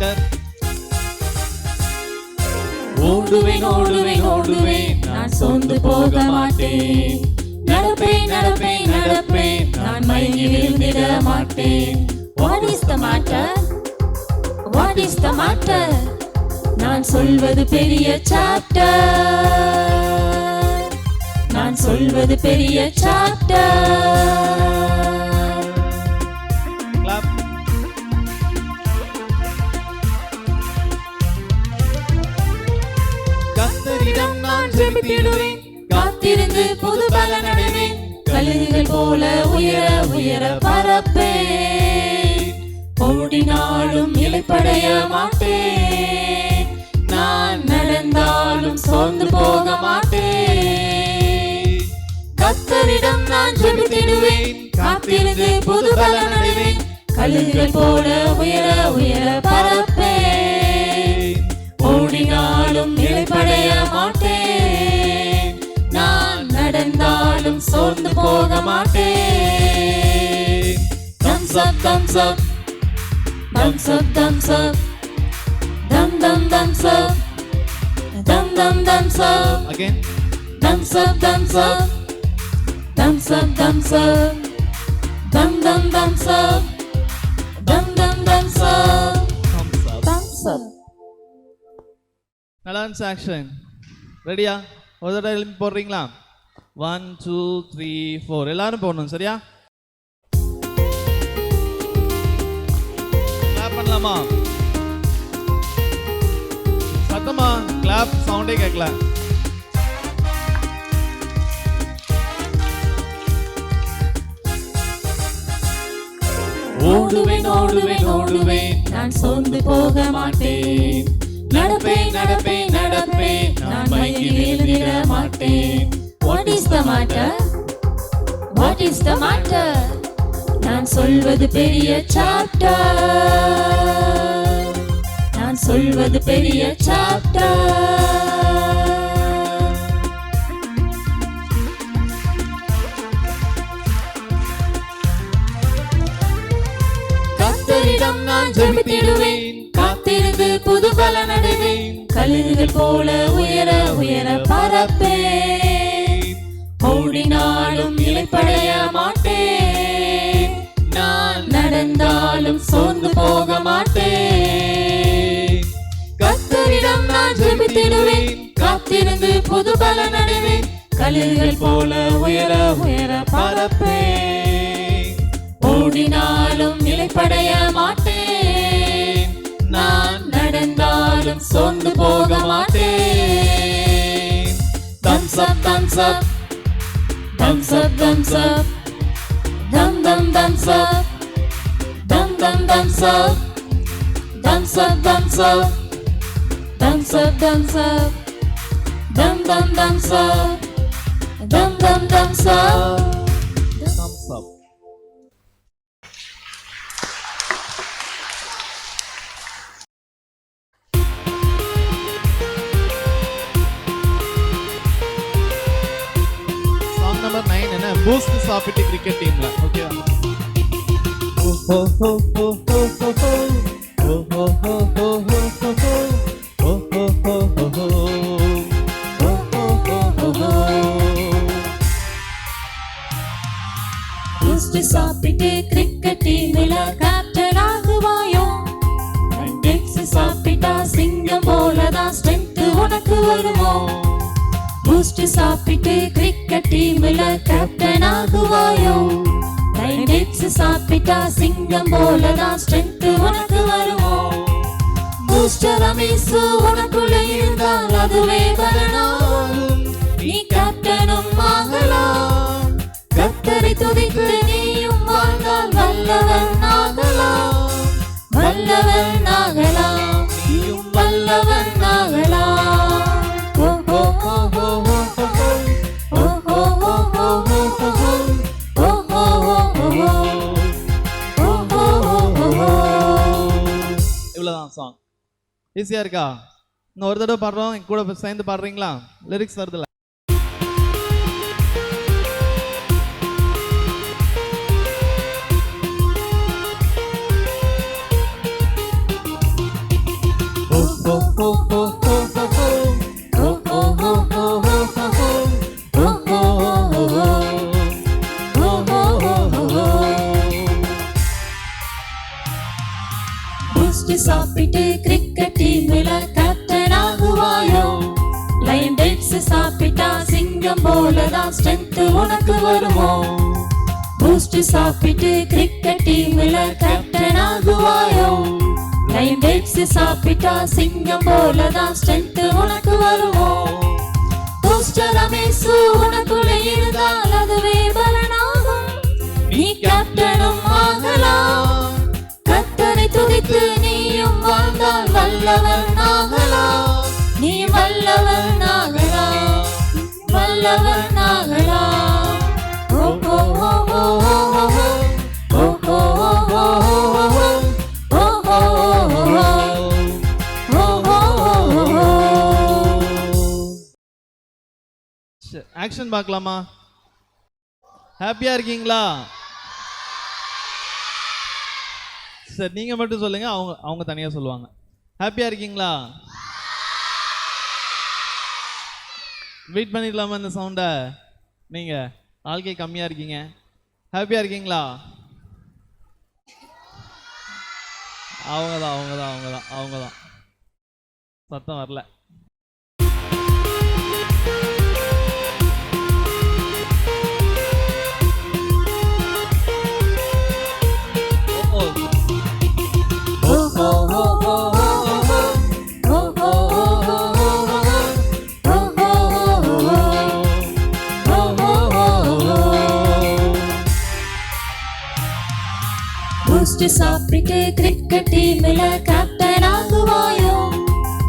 Victor. ஓடுவேன் ஓடுவேன் ஓடுவேன் நான் சோர்ந்து போக மாட்டேன். நடப்பேன் நடப்பேன் நடப்பேன் நான் மயங்கி விழுந்திட மாட்டேன். What is the matter? What is the matter? நான் சொல்வது பெரிய சாப்டர். நான் சொல்வது பெரிய சாப்டர். கர்த்தரிடம் நான் ஜெபித்திடுவேன், காத்திருந்து புது பலன் அடைவேன். கழுகுகள் போல உயர உயர பறப்பேன். ஓடினாலும் இளைப்படைய மாட்டேன். நான் நடந்தாலும் சோர்ந்து போக மாட்டேன். கர்த்தரிடம் நான் ஜெபித்திடுவேன், காத்திருந்து புது பலன் அடைவேன். கழுகுகள் போல உயர உயர பறப்பேன். ஓடினாலும் இளைப்படைய மாட்டேன். நான் நடந்தாலும் சோர்ந்து போக மாட்டேன். Thumbs up, thumbs up, thumbs up, thumbs up, thumb thumb thumbs up, thumb thumb thumbs up, again thumbs up, thumbs up, thumbs up, thumbs up, thumb thumb thumbs up, thumb thumb thumbs up, thumbs up. thumbs up. நல்லா இருந்துச்சு action. ரெடியா? ஒரு தடவை எழுப்பி போடுறீங்களா? 1 2 3 4 எல்லாரும் போடணும். சரியா? கிளாப் பண்ணலாமா? சத்தமா கிளாப் சவுண்டே கேட்கல. ஓடுவேன் ஓடுவேன் ஓடுவேன் நான் சோர்ந்து போக மாட்டேன். நடப்பேன் நடப்பேன் நடப்பேன் நான் மயங்கி விழுந்திட மாட்டேன். What is the matter? What is the matter? நான் சொல்வது பெரிய சாப்டர். நான் சொல்வது பெரிய சாப்டர். கர்த்தரிடம் நான் ஜெபித்திடுவேன், காத்திருந்து புது பலன் அடைவேன். கழுகுகள் போல உயர உயர பறப்பேன். ஓடினாலும் இளைப்படைய மாட்டேன். நான் நடந்தாலும் சோர்ந்து போக மாட்டேன். கர்த்தரிடம் நான் ஜெபித்திடுவேன், காத்திருந்து புது பலன் அடைவேன். கழுகுகள் போல உயர உயர பறப்பேன். ஓடினாலும் இளைப்படைய மாட்டேன். நான் நடந்தாலும் சோர்ந்து போக மாட்டேன். Thumbs up, thumbs up, thumbs up, thumbs up, thumb thumb thumbs up, thumb thumb thumbs up, thumbs up, thumbs up, thumbs up, thumbs up, thumb thumb thumbs up, thumb thumb thumbs up, thumbs up. Number 9 என்ன boost சாப்பிட்டு cricket டீம்ல. ஓகேவா? ஓ ஹோ ஹோ ஹோ ஹோ ஹோ ஹோ ஓ ஹோ ஹோ ஹோ ஹோ ஹோ ஓ ஹோ ஹோ ஹோ ஹோ ஓ ஹோ ஹோ ஹோ. பூஸ்ட் சாப்பிட்டு கிரிக்கெட் டீம்ல கேப்டன் ஆகுவாயோ? டெக்ஸ் சாப்பிட்டா சிங்கம் போலதான் ஸ்ட்ரென்த் உனக்கு வருமோ? பூஸ்ட் சாப்பிட்டு கிரிக்கெட் டீம்ல கேப்டன் ஆகுவாயோ? டெக்ஸ் சாப்பிட்டா சிங்கம் போலதான் ஸ்ட்ரென்த் உனக்கு வருமோ? பூஸ்டர் அமீஸ் உனக்குள்ள இருந்தால் அதுவே பலனாகும். நீ கேப்டனும் ஆகலாம். கர்த்தரை துதித்து நீயும் வாழ்ந்தால் வல்லவன் ஆகலாம். வல்லவன் ஆகலாம். நீயும் வல்லவன் ஆகலாம். ஓ ஹோ ஹோ ஹோ ஹோ ஹோ ஓ ஹோ ஹோ ஹோ ஹோ ஹோ ஓ ஹோ ஹோ ஹோ ஓ ஹோ ஹோ ஹோ. இவ்வளவுதான் சாங். ஈஸியா இருக்கா? இன்னும் ஒரு தடவை பாடுறோம், என் கூட சேர்ந்து பாடுறீங்களா? லிரிக்ஸ் வருதுல. பூஸ்ட் சாப்பிட்டு கிரிக்கெட் டீம்ல கேப்டன் ஆகுவாயோ? லயன் டேட்ஸ் சாப்பிட்டா சிங்கம் போலதான் ஸ்ட்ரென்த் உனக்கு வருமோ? பூஸ்ட் சாப்பிட்டு கிரிக்கெட் டீம்ல கேப்டன் ஆகுவாயோ? லயன் டேட்ஸ் சாப்பிட்டா சிங்கம் போலதான் ஸ்ட்ரென்த் உனக்கு வருமோ? பூஸ்டர் ரமேஷ் உனக்குள்ள இருந்தால் அதுவே பலனாகும். நீ கேப்டனும் ஆகலாம். கர்த்தரை துதித்து நீயும் வாழ்ந்தால் வல்லவன் ஆகலாம். நீ வல்லவன் ஆகலாம், வல்லவன் ஆகலாம். ஓ ஓ ஓ ஓ ஓ ஓ ஓ ஓ ஆக்ஷன் பார்க்கலாமா? ஹாப்பியா இருக்கீங்களா? சரி, நீங்க மட்டும் சொல்லுங்க, அவங்க தனியா சொல்லுவாங்க. ஹாப்பியா இருக்கீங்களா? வெயிட் பண்ணிடலாமா இந்த சவுண்ட? நீங்க ஆள்கே கம்மியா இருக்கீங்க. ஹாப்பியா இருக்கீங்களா? அவங்கதான் சத்தம் வரல. பூஸ்ட் சாப்பிட்டு கிரிக்கெட் டீம்ல கேப்டன் ஆகுவாயோ?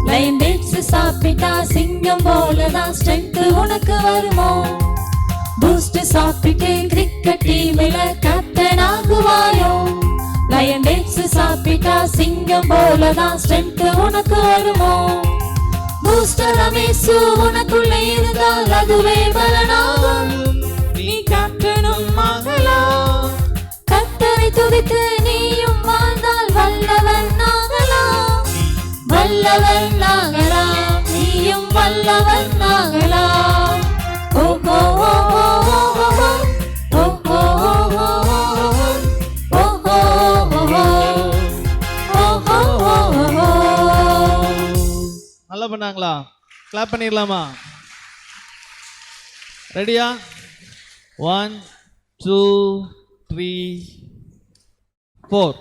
லயன் டேட்ஸ் சாப்பிட்டா சிங்கம் போலதான் ஸ்ட்ரென்த் உனக்கு வருமோ? பூஸ்ட் சாப்பிட்டு கிரிக்கெட் டீம்ல கேப்டன் ஆகுவாயோ? லயன் டேட்ஸ் சாப்பிட்டா சிங்கம் போலதான் ஸ்ட்ரென்த் உனக்கு வருமோ? பூஸ்டர் ரமேஷ் உனக்குள்ள இருந்தால் அதுவே பலனாகும். நீ கேப்டனும் ஆகலாம். கர்த்தரை துதித்து நீயும் வாழ்ந்தால் வல்லவன் ஆகலாம். வல்லவன் ஆகலாம், நீயும் வல்லவன் ஆகலாம். ஓ ஓ ஓ ஓ ஓ நல்லா பண்ணாங்களா? கிளாப் பண்ணிடலாமா? ரெடியா? 1 2 3 4.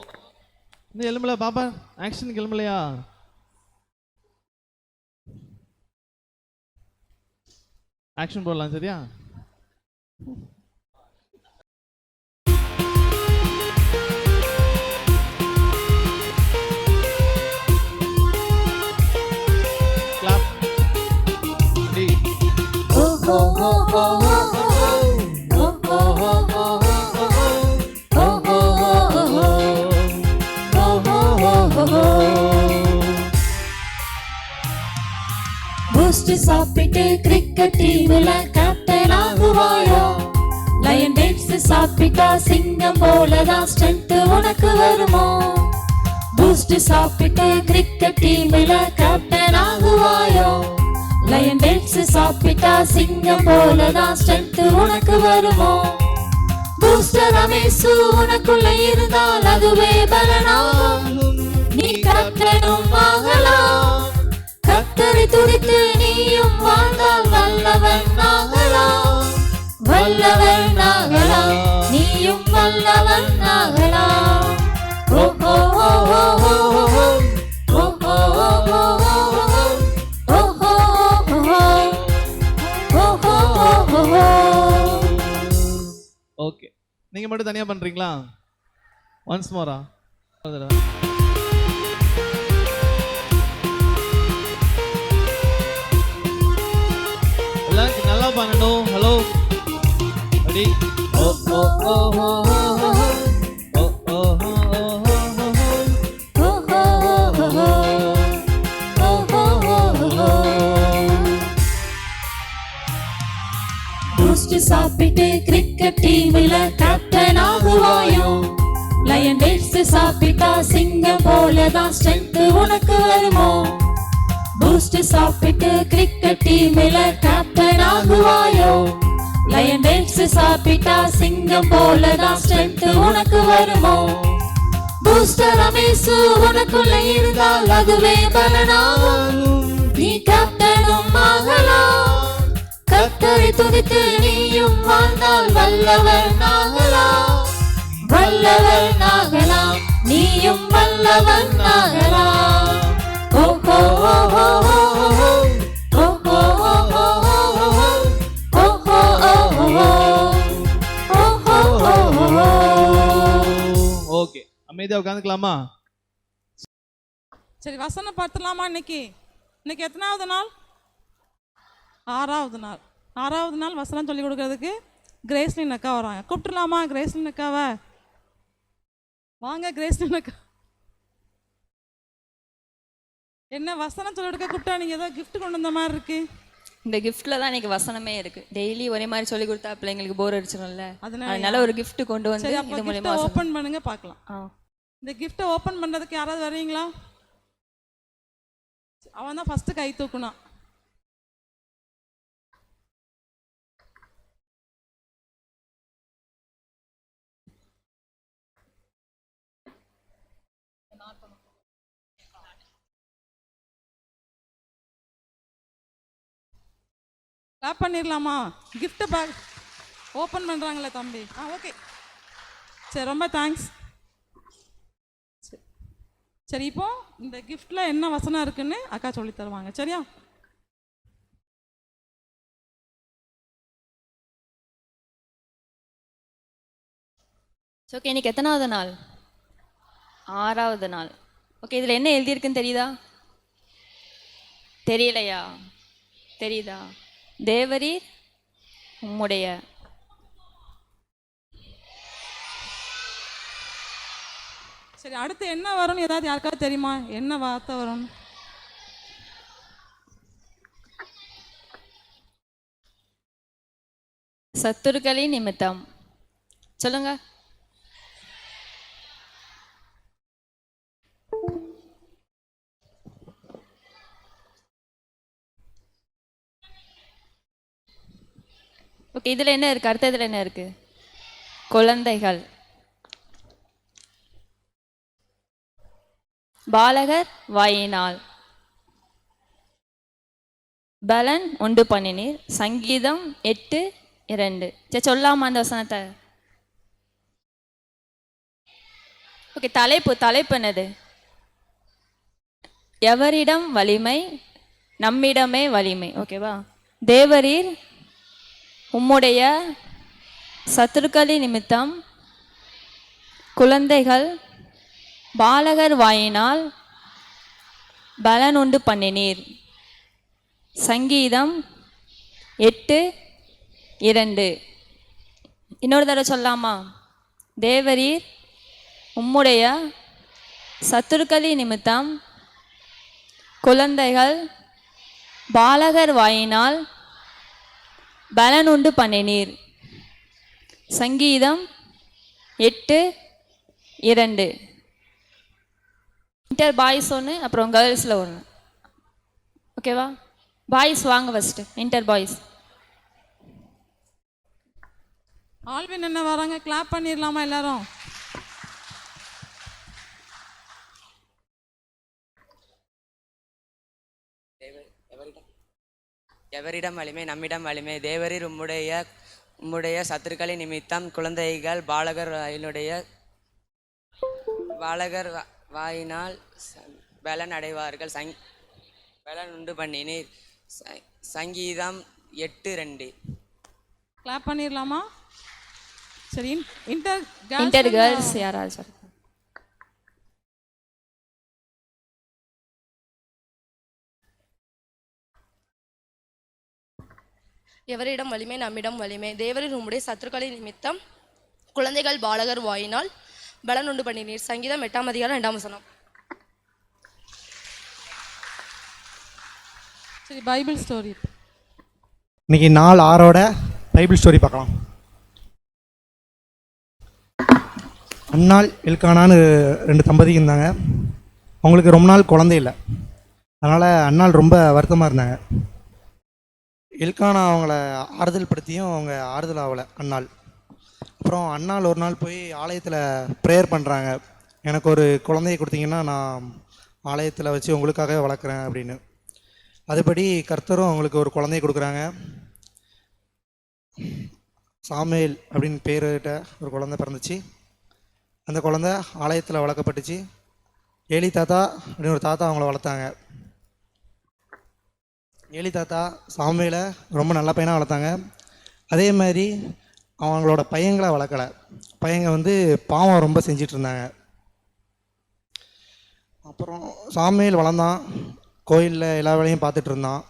இந்த எலும்புல பாப்பா ஆக்ஷன் கிளம்பலையா? ஆக்ஷன் போடலாம். சரியா? கிளாப். ரெடி? ஓ ஓ ஓ ஓ பூஸ்ட் சாப்பிட்டு கிரிக்கெட் டீம்ல கேப்டன் ஆகுவாயோ? லயன் டேட்ஸ் சாப்பிட்டா சிங்கம் போலதான் ஸ்ட்ரென்த் உனக்கு வருமோ? பூஸ்ட் சாப்பிட்டு கிரிக்கெட் டீம்ல கேப்டன் ஆகுவாயோ? லயன் டேட்ஸ் சாப்பிட்டா சிங்கம் போலதான் ஸ்ட்ரென்த் உனக்கு வருமோ? பூஸ்டர் ரமேஷ் உனக்குள்ள இருந்தால் அதுவே பலனாகும். நீ கேப்டனும் ஆகலாம். கர்த்தரை துதித்து நீயும் வாழ்ந்தால் வல்லவன் ஆகலாம். வல்லவன் ஆகலாம், நீயும் வல்லவன் ஆகலாம். ஓ ஓ ஓ ஓ ஓ ஓ ஓகே, நீங்க மட்டும் தனியா பண்றீங்களா? ஒன்ஸ் மோரா? எல்லாரும் நல்லா பண்ணணும். Hello, ready? ஓ ஓ ஓ ஓ ஓ ஓ பூஸ்ட் சாப்பிட்டு கிரிக்கெட் டீம்ல கேப்டன் ஆகுவாயோ? லயன் டேட்ஸ் சாப்பிட்டா சிங்கம் போலதான் ஸ்ட்ரென்த் உனக்கு வருமோ? பூஸ்ட் சாப்பிட்டு கிரிக்கெட் டீமில் கேப்டன் ஆகுவாயோ? லயன் டேட்ஸ் சாப்பிட்டா சிங்கம் போலதான் ஸ்ட்ரென்த் உனக்கு வருமோ? பூஸ்டர் ரமேஷ் உனக்குள்ள இருந்தால் அதுவே பலனாகும். நீ கேப்டனும் ஆகலாம். கர்த்தரை துதித்து நீயும் வாழ்ந்தால் வல்லவன் ஆகலாம். வல்லவன் ஆகலாம். நீயும் வல்லவன் ஆகலாம். ஓஹோ ஓஹோ ஓஹோ ஓஹோ ஓஹோ ஓஹோ ஓஹோ ஓஹோ. ஓகே, அமைதியா உட்காந்துக்கலாமா? சரி, வசனம் பார்த்துலாமா? இன்னைக்கு எத்தனாவது நாள்? 6வது நாள். 6வது நாள் வசனம் சொல்லி கொடுக்கறதுக்கு கிரேஸ்லின் அக்கா வராங்க. கூப்பிட்டுலாமா கிரேஸ்லின் அக்காவை? வாங்க கிரேஸ்லின் அக்கா. என்ன வசனம் சொல்லி கொடுக்க கூப்பிட்டா? நீங்கள் ஏதோ கிஃப்ட் கொண்டு வந்த மாதிரி இருக்கு. இந்த கிஃப்ட்ல தான் எனக்கு வசனமே இருக்கு. டெய்லி ஒரே மாதிரி சொல்லி கொடுத்தா பிள்ளைங்களுக்கு போர் அடிச்சிடும்ல, அதனால ஒரு கிஃப்ட் கொண்டு வந்து இது மூலமா ஓபன் பண்ணுங்க பார்க்கலாம். இந்த கிஃப்ட்டை ஓபன் பண்றதுக்கு யாராவது வரீங்களா? அவன் தான் ஃபர்ஸ்ட் கை தூக்குனா. கிளாப் பண்ணிடலாமா? கிஃப்ட் பேக் ஓப்பன் பண்ணுறாங்களே தம்பி. ஓகே, சரி, ரொம்ப தேங்க்ஸ். சரி, இப்போ இந்த கிஃப்டில் என்ன வசனம் இருக்குன்னு அக்கா சொல்லி தருவாங்க, சரியா? ஓகே, இன்னைக்கு எத்தனாவது நாள்? 6வது நாள். ஓகே, இதில் என்ன எழுதியிருக்குன்னு தெரியுதா? தெரியலையா? தெரியுதா? தேவரீர் உம்முடைய. சரி, அடுத்து என்ன வரும்னு ஏதாவது யாருக்காவது தெரியுமா? என்ன வார்த்தை வரும்? சத்துருக்களின் நிமித்தம். சொல்லுங்க. ஓகே, இதில் என்ன இருக்கு? அடுத்த இதில் என்ன இருக்கு? குழந்தைகள். பாலகர் வாயினால் பலன் உண்டு பண்ணினீர். சங்கீதம் 8:2. சரி, சொல்லாமா அந்த வசனத்தை? ஓகே, தலைப்பு என்னது? எவரிடம் வலிமை? நம்மிடமே வலிமை. ஓகேவா? தேவரீர் உம்முடைய சத்துருக்களின் நிமித்தம் குழந்தைகள் பாலகர் வாயினால் பலன் உண்டு பண்ணினீர். சங்கீதம் 8:2. இன்னொரு தடவை சொல்லாமா? தேவரீர் உம்முடைய சத்துருக்களின் நிமித்தம் குழந்தைகள் பாலகர் வாயினால் பலன் உண்டு பண்ணினீர். சங்கீதம் 8:2. இன்டர் பாய்ஸ் ஒன்று, அப்புறம் கேர்ள்ஸில் ஒன்று. ஓகேவா? பாய்ஸ் வாங்க ஃபஸ்ட்டு. Inter boys. ஆல்வின் என்ன வராங்க? கிளாப் பண்ணிடலாமா எல்லாரும்? எவரிடம் வலிமை? நம்மிடம் வலிமை. தேவரீர் உம்முடைய சத்துருக்களின் நிமித்தம் குழந்தைகள் பாலகர் வாயினால் பலன் அடைவார்கள். பலன் உண்டு பண்ணினீர். சங்கீதம் 8:2. கிளாப் பண்ணிடலாமா? சரி, இன்டர் கேர்ள்ஸ் யாராவது சொல்லுங்க. எவரிடம் வலிமை? நம்மிடம் வலிமை. தேவரின் உம்முடைய சத்துருக்களின் நிமித்தம் குழந்தைகள் பாலகர் வாயினால் பலன் உண்டு பண்ணினீர். சங்கீதம் 8:2. சரி, பைபிள் ஸ்டோரி. இன்னைக்கு நாள் 6ஓட பைபிள் ஸ்டோரி பார்க்கலாம். அன்னாள் எல்கானான்னு 2 தம்பதிங்க இருந்தாங்க. அவங்களுக்கு ரொம்ப நாள் குழந்தை இல்லை. அதனால் அண்ணாள் ரொம்ப வருத்தமாக இருந்தாங்க. எல்கானா அவங்கள ஆறுதல் படுத்தியும் அவங்க ஆறுதல் ஆகலை அண்ணாள். அப்புறம் அண்ணாள் ஒரு நாள் போய் ஆலயத்தில் ப்ரேயர் பண்ணுறாங்க, எனக்கு ஒரு குழந்தைய கொடுத்தீங்கன்னா நான் ஆலயத்தில் வச்சு உங்களுக்காகவே வளர்க்குறேன் அப்படின்னு. அதுபடி கர்த்தரும் அவங்களுக்கு ஒரு குழந்தைய கொடுக்குறாங்க. சாமுவேல் அப்படின்னு பேரிட்ட ஒரு குழந்தை பிறந்துச்சு. அந்த குழந்தை ஆலயத்தில் வளர்க்கப்பட்டுச்சு. ஏலி தாத்தா அப்படின்னு ஒரு தாத்தா அவங்கள வளர்த்தாங்க. ஏலி தாத்தா சாமுவேலை ரொம்ப நல்ல பையனாக வளர்த்தாங்க. அதே மாதிரி அவங்களோட பையங்களை வளர்க்கலை. பையங்க வந்து பாவம் ரொம்ப செஞ்சிட்டு இருந்தாங்க. அப்புறம் சாமுவேல் வளர்ந்தான், கோயிலில் எல்லா வேலையும் பார்த்துட்டு இருந்தான்.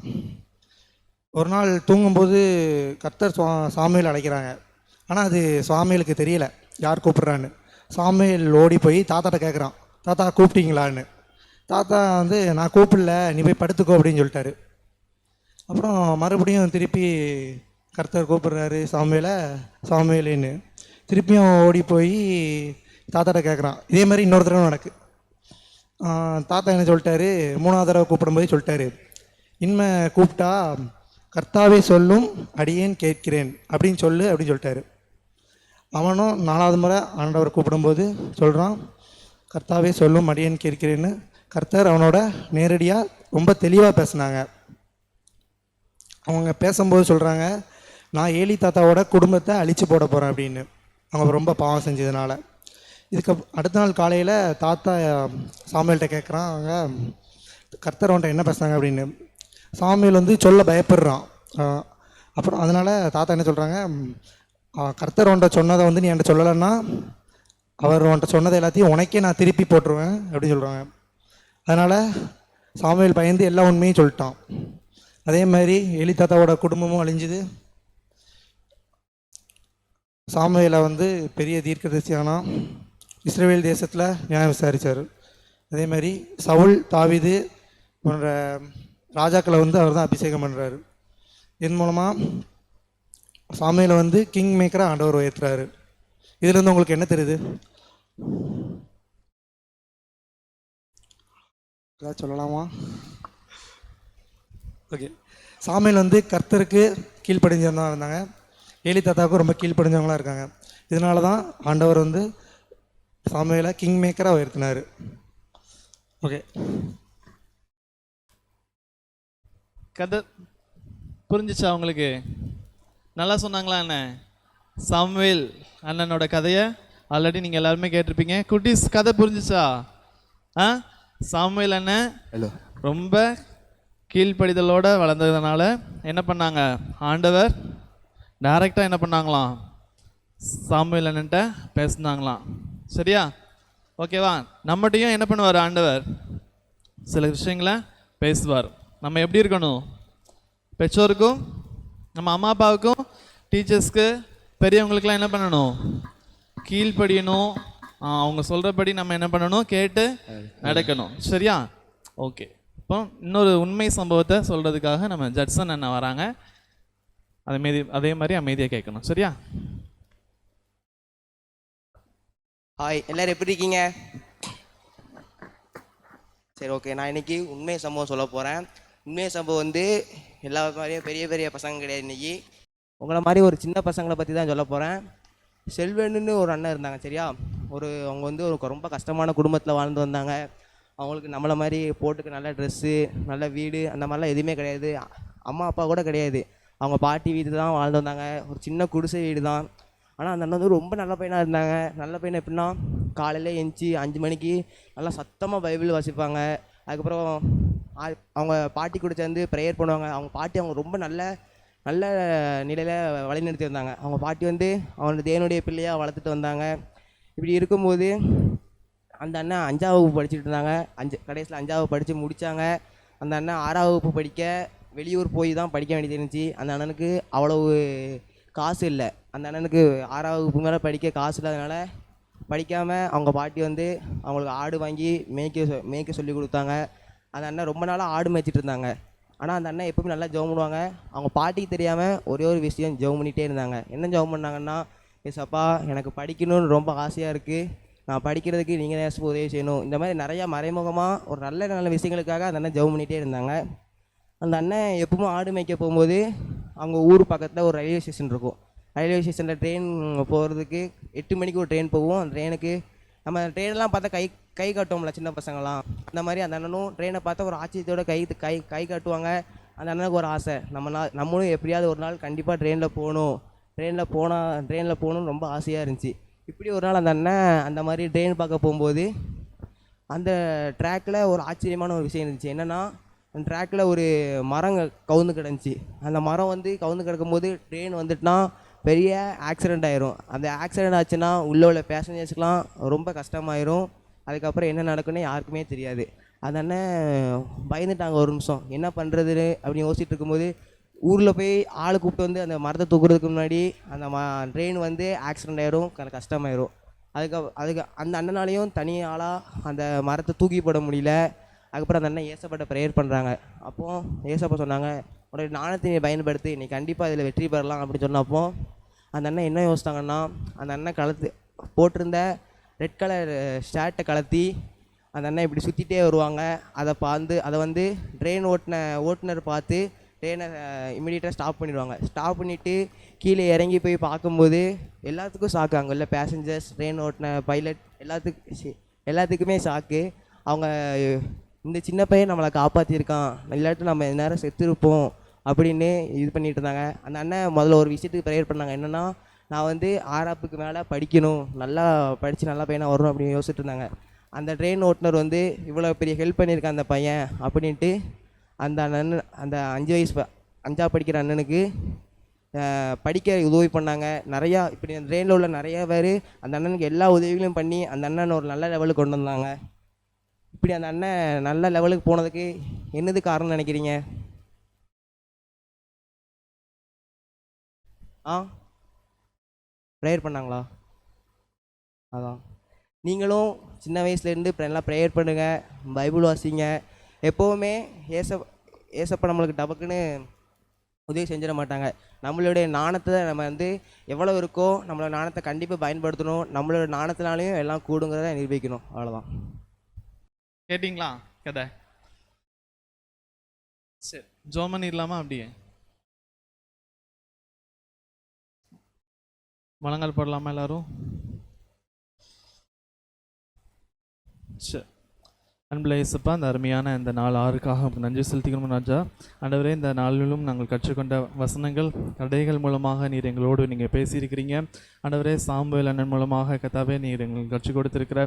ஒரு நாள் தூங்கும்போது கர்த்தர் சாமுவேல் அழைக்கிறாங்க. ஆனால் அது சாமுவேலுக்கு தெரியல யார் கூப்பிட்றான்னு. சாமுவேல் ஓடி போய் தாத்தாட்ட கேட்குறான், தாத்தா கூப்பிட்டீங்களான்னு. தாத்தா வந்து நான் கூப்பிடல, நீ போய் படுத்துக்கோ அப்படின்னு சொல்லிட்டாரு. அப்புறம் மறுபடியும் திருப்பி கர்த்தர் கூப்பிட்றாரு சாமுவேலேன்னு. திருப்பியும் ஓடி போய் தாத்தாட்ட கேட்குறான். இதே மாதிரி இன்னொரு தடவை நடக்கு. தாத்தா என்ன சொல்லிட்டாரு, 3ஆவது தடவை கூப்பிடும்போது சொல்லிட்டாரு, இனிமே கூப்பிட்டா கர்த்தாவே சொல்லும் அடியேன் கேட்கிறேன் அப்படின்னு சொல்லிட்டாரு. அவனும் 4ஆவது முறை ஆண்டவர் கூப்பிடும்போது சொல்கிறான், கர்த்தாவே சொல்லும் அடியேன் கேட்கிறேன்னு. கர்த்தர் அவனோட நேரடியாக ரொம்ப தெளிவாக பேசினாங்க. அவங்க பேசும்போது சொல்கிறாங்க, நான் ஏலி தாத்தாவோட குடும்பத்தை அழித்து போட போகிறேன் அப்படின்னு. அவங்க ரொம்ப பாவம் செஞ்சதுனால. இதுக்கு அடுத்த நாள் காலையில் தாத்தா சாமுவேல்கிட்ட கேட்குறான், அவங்க கர்த்தர் அவன்கிட்ட என்ன பேசுனாங்க அப்படின்னு. சாமுவேல் வந்து சொல்ல பயப்படுறான். அப்புறம் அதனால் தாத்தா என்ன சொல்கிறாங்க, கர்த்தர் உன்ட்ட சொன்னதை வந்து நீ என்கிட்ட சொல்லலைன்னா அவர் உன்ட்ட சொன்னதை எல்லாத்தையும் உனக்கே நான் திருப்பி போட்டுருவேன் அப்படின்னு சொல்கிறாங்க. அதனால் சாமுவேல் பயந்து எல்லா உண்மையும் சொல்லிட்டான். அதே மாதிரி ஏலி தாத்தாவோட குடும்பமும் அழிஞ்சுது. சாமுவேலை வந்து பெரிய தீர்க்கதரிசியானா இஸ்ரவேல் தேசத்தில் நியாயம் விசாரித்தார். அதே மாதிரி சவுல் தாவீது போன்ற ராஜாக்களை வந்து அவர் தான் அபிஷேகம் பண்ணுறாரு. இதன் மூலமாக சாமுவேலை வந்து கிங் மேக்கராக ஆண்டவர் உயர்த்துறாரு. இதுலேருந்து உங்களுக்கு என்ன தெரியுது? ஏதாவது சொல்லலாமா? ஓகே, சாமுவேல் வந்து கர்த்தருக்கு கீழ்ப்படிஞ்சவங்க இருந்தாங்க. ஏலி தாத்தாவுக்கும் ரொம்ப கீழ்ப்படிஞ்சவங்களாக இருக்காங்க. இதனால தான் ஆண்டவர் வந்து சாமுவேலை கிங் மேக்கராக உயர்த்தினார். ஓகே, கதை புரிஞ்சிச்சா உங்களுக்கு? நல்லா சொன்னாங்களா என்ன? சாமுவேல் அண்ணனோட கதையை ஆல்ரெடி நீங்கள் எல்லாருமே கேட்டிருப்பீங்க. குட்டீஸ் கதை புரிஞ்சிச்சா? சாமுவேல் அண்ணன் ரொம்ப கீழ்ப்படிதலோடு வளர்ந்ததுனால என்ன பண்ணாங்க, ஆண்டவர் டைரெக்டாக என்ன பண்ணாங்களாம், சாமுவேல் அண்ணன்ட்ட பேசினாங்களாம். சரியா? ஓகேவா? நம்மகிட்டையும் என்ன பண்ணுவார் ஆண்டவர், சில விஷயங்களை பேசுவார். நம்ம எப்படி இருக்கணும்? பெற்றோருக்கும் நம்ம அம்மா அப்பாவுக்கும் டீச்சர்ஸ்க்கு பெரியவங்களுக்கெல்லாம் என்ன பண்ணணும், கீழ்ப்படியணும். அவங்க சொல்கிறபடி நம்ம என்ன பண்ணணும், கேட்டு நடக்கணும். சரியா? ஓகே, இப்போ இன்னொரு உண்மை சம்பவத்தை சொல்கிறதுக்காக நம்ம ஜட்சன் அண்ணன் வராங்க. அதே மாதிரி அமைதியாக கேட்கணும். சரியா? ஹாய், எல்லோரும் எப்படி இருக்கீங்க? சரி, ஓகே. நான் இன்றைக்கி உண்மை சம்பவம் சொல்ல போகிறேன். உண்மை சம்பவம் வந்து எல்லா மாதிரியும் பெரிய பெரிய பசங்க கிடையாது. இன்றைக்கி உங்களை மாதிரி ஒரு சின்ன பசங்களை பற்றி தான் சொல்ல போகிறேன். செல்வன்னு ஒரு அண்ணன் இருந்தாங்க. சரியா? அவங்க வந்து ஒரு ரொம்ப கஷ்டமான குடும்பத்தில் வாழ்ந்து வந்தாங்க. அவங்களுக்கு நம்மளை மாதிரி போட்டுக்க நல்ல ட்ரெஸ்ஸு, நல்ல வீடு, அந்த மாதிரிலாம் எதுவுமே கிடையாது. அம்மா அப்பா கூட கிடையாது. அவங்க பாட்டி வீடு தான் வாழ்ந்து வந்தாங்க. ஒரு சின்ன குடிசை வீடு தான். ஆனால் அந்த அண்ணன் வந்து ரொம்ப நல்ல பையனாக இருந்தாங்க. நல்ல பையன் எப்படின்னா, காலையில் எழுந்துச்சி 5 மணிக்கு நல்லா சத்தமாக பைபிள் வாசிப்பாங்க. அதுக்கப்புறம் அவங்க பாட்டி கூட சேர்ந்து ப்ரேயர் பண்ணுவாங்க. அவங்க பாட்டி அவங்க ரொம்ப நல்ல நல்ல நிலையில் வழிநடத்தி வந்தாங்க. அவங்க பாட்டி வந்து அவனோட தேவனுடைய பிள்ளையாக வளர்த்துட்டு வந்தாங்க. இப்படி இருக்கும்போது அந்த அண்ணன் 5ஆம் வகுப்பு படிச்சுட்டு இருந்தாங்க. கடைசியில் 5ஆம் வகுப்பு படித்து முடித்தாங்க. அந்த அண்ணன் 6ஆம் வகுப்பு படிக்க வெளியூர் போய் தான் படிக்க வேண்டியது இருந்துச்சு. அந்த அண்ணனுக்கு அவ்வளவு காசு இல்லை. அந்த அண்ணனுக்கு 6ஆம் வகுப்பு மேலே படிக்க காசு இல்லாதனால படிக்காமல் அவங்க பாட்டி வந்து அவங்களுக்கு ஆடு வாங்கி மேய்க்க சொல்லி கொடுத்தாங்க. அந்த அண்ணன் ரொம்ப நாளாக ஆடு மேய்ச்சிட்டு இருந்தாங்க. ஆனால் அந்த அண்ணன் எப்பவுமே நல்லா ஜெபம் பண்ணுவாங்க. அவங்க பாட்டிக்கு தெரியாமல் ஒரே ஒரு விஷயம் ஜெபம் பண்ணிகிட்டே இருந்தாங்க. என்ன ஜெபம் பண்ணாங்கன்னா, ஏசப்பா எனக்கு படிக்கணும்னு ரொம்ப ஆசையாக இருக்குது, நான் படிக்கிறதுக்கு நீங்கள் தான் உதவி செய்யணும். இந்த மாதிரி நிறையா மறைமுகமாக ஒரு நல்ல நல்ல விஷயங்களுக்காக அந்த அண்ணன் ஜெபம் பண்ணிகிட்டே இருந்தாங்க. அந்த அண்ணன் எப்பவும் ஆடு மேய்க்க போகும்போது அவங்க ஊர் பக்கத்தில் ஒரு ரயில்வே ஸ்டேஷன் இருக்கும். ரயில்வே ஸ்டேஷனில் ட்ரெயின் போகிறதுக்கு 8 மணிக்கு ஒரு ட்ரெயின் போகும். அந்த ட்ரெயினுக்கு நம்ம ட்ரெயினெலாம் பார்த்தா கை காட்டுவோம்ல சின்ன பசங்களாம், அந்த மாதிரி அந்த அண்ணனும் ட்ரெயினை பார்த்தா ஒரு ஆச்சரியத்தோட கை காட்டுவாங்க. அந்த அண்ணனுக்கு ஒரு ஆசை, நம்மளும் எப்படியாவது ஒரு நாள் கண்டிப்பாக ட்ரெயினில் போகணும்னு ரொம்ப ஆசையாக இருந்துச்சு. இப்படி ஒரு நாள் அந்த அண்ணன் அந்த மாதிரி ட்ரெயின் பார்க்க போகும்போது அந்த ட்ராக்கில் ஒரு ஆச்சரியமான ஒரு விஷயம் இருந்துச்சு. என்னென்னா அந்த ட்ராக்கில் ஒரு மரம் கவுந்து கிடந்துச்சு. அந்த மரம் வந்து கவுந்து கிடக்கும்போது ட்ரெயின் வந்துட்டுனா பெரிய ஆக்சிடெண்ட் ஆயிரும். அந்த ஆக்சிடெண்ட் ஆச்சுன்னா உள்ள பேசஞ்சர்ஸ்க்கெலாம் ரொம்ப கஷ்டமாயிரும். அதுக்கப்புறம் என்ன நடக்குன்னு யாருக்குமே தெரியாது. அந்த அண்ணன் பயந்துட்டாங்க ஒரு நிமிஷம், என்ன பண்ணுறதுன்னு அப்படின்னு யோசிச்சுட்டு இருக்கும்போது ஊரில் போய் ஆளை கூப்பிட்டு வந்து அந்த மரத்தை தூக்குறதுக்கு முன்னாடி அந்த ட்ரெயின் வந்து ஆக்சிடெண்ட் ஆயிரும், கஷ்டமாயிரும். அதுக்கு அந்த அண்ணனாலையும் தனி ஆளாக அந்த மரத்தை தூக்கி போட முடியல. அதுக்கப்புறம் அந்த அண்ணன் ஏசப்பாட்ட ப்ரேயர் பண்ணுறாங்க. அப்போது ஏசப்பா சொன்னாங்க, உடைய நாணத்தை நீ பயன்படுத்தி நீ கண்டிப்பாக இதில் வெற்றி பெறலாம் அப்படின்னு சொன்னப்போ அந்த அண்ணன் என்ன யோசித்தாங்கன்னா, அந்த அண்ணன் போட்டிருந்த ரெட் கலர் ஷர்ட்டை கலத்தி அந்த அண்ணன் இப்படி சுற்றிட்டே வருவாங்க. அதை வந்து ட்ரெயின் ஓட்டுநர் பார்த்து ட்ரெயினை இமீடியட்டாக ஸ்டாப் பண்ணிடுவாங்க. ஸ்டாப் பண்ணிவிட்டு கீழே இறங்கி போய் பார்க்கும்போது எல்லாத்துக்கும் ஷாக்கு. அங்கே உள்ள பேசஞ்சர்ஸ், ட்ரெயின் ஓட்டின பைலட் எல்லாத்துக்குமே ஷாக்கு. அவங்க இந்த சின்ன பையன் நம்மளை காப்பாற்றிருக்கான், இல்லாட்டி நம்ம நேரம் செத்துருப்போம் அப்படின்னு இது பண்ணிகிட்டு இருந்தாங்க. அந்த அண்ணன் முதல்ல ஒரு விஷயத்துக்கு ப்ரேயர் பண்ணாங்க. என்னென்னா, நான் வந்து 6ஆப்புக்கு மேலே படிக்கணும், நல்லா படித்து நல்லா பையனாக வரணும் அப்படின்னு யோசிச்சுட்டு இருந்தாங்க. அந்த ட்ரெயின் ஓட்டுநர் வந்து இவ்வளோ பெரிய ஹெல்ப் பண்ணியிருக்கான் அந்த பையன் அப்படின்ட்டு அந்த அண்ணன் அந்த 5ஆவது படிக்கிற அண்ணனுக்கு படிக்க உதவி பண்ணாங்க. நிறையா இப்படி அந்த ட்ரெயினில் உள்ள நிறையா பேர் அந்த அண்ணனுக்கு எல்லா உதவிகளையும் பண்ணி அந்த அண்ணன் ஒரு நல்ல லெவலுக்கு கொண்டு வந்தாங்க. இப்படி அந்த அண்ணன் நல்ல லெவலுக்கு போனதுக்கு என்னது காரணம் நினைக்கிறீங்க? ப்ரேயர் பண்ணாங்களா? அதான் நீங்களும் சின்ன வயசுலேருந்து எல்லாம் ப்ரேயர் பண்ணுங்கள், பைபிள் வாசிங்க. எப்போவுமே ஏசப்பா நம்மளுக்கு டபக்குன்னு உதவி செஞ்சிட மாட்டாங்க. நம்மளுடைய நாணத்தை நம்ம வந்து எவ்வளோ இருக்கோ நம்மளோட நாணத்தை கண்டிப்பாக பயன்படுத்தணும். நம்மளோட நாணத்தினாலையும் எல்லாம் கூடுங்கிறத நிரூபிக்கணும். அவ்வளோதான். கேட்டிங்களா கதை? சரி, ஜோமன் இல்லாமா அப்படியே முழங்கால் போடலாமா எல்லாரும்? சரி, அன்புள்ள இயேசுப்பா, இந்த அருமையான இந்த நாள் ஆறுக்காக நன்றி செலுத்திக்கணும் ராஜா. ஆண்டவரே, இந்த நாளிலும் நாங்கள் கற்றுக்கொண்ட வசனங்கள் கதைகள் மூலமாக நீர் எங்களோடு நீங்கள் பேசியிருக்கிறீங்க. ஆண்டவரே, சாமுவேல் அண்ணன் மூலமாக கத்தாவே நீர் எங்களுக்கு கற்றுக் கொடுத்திருக்கிற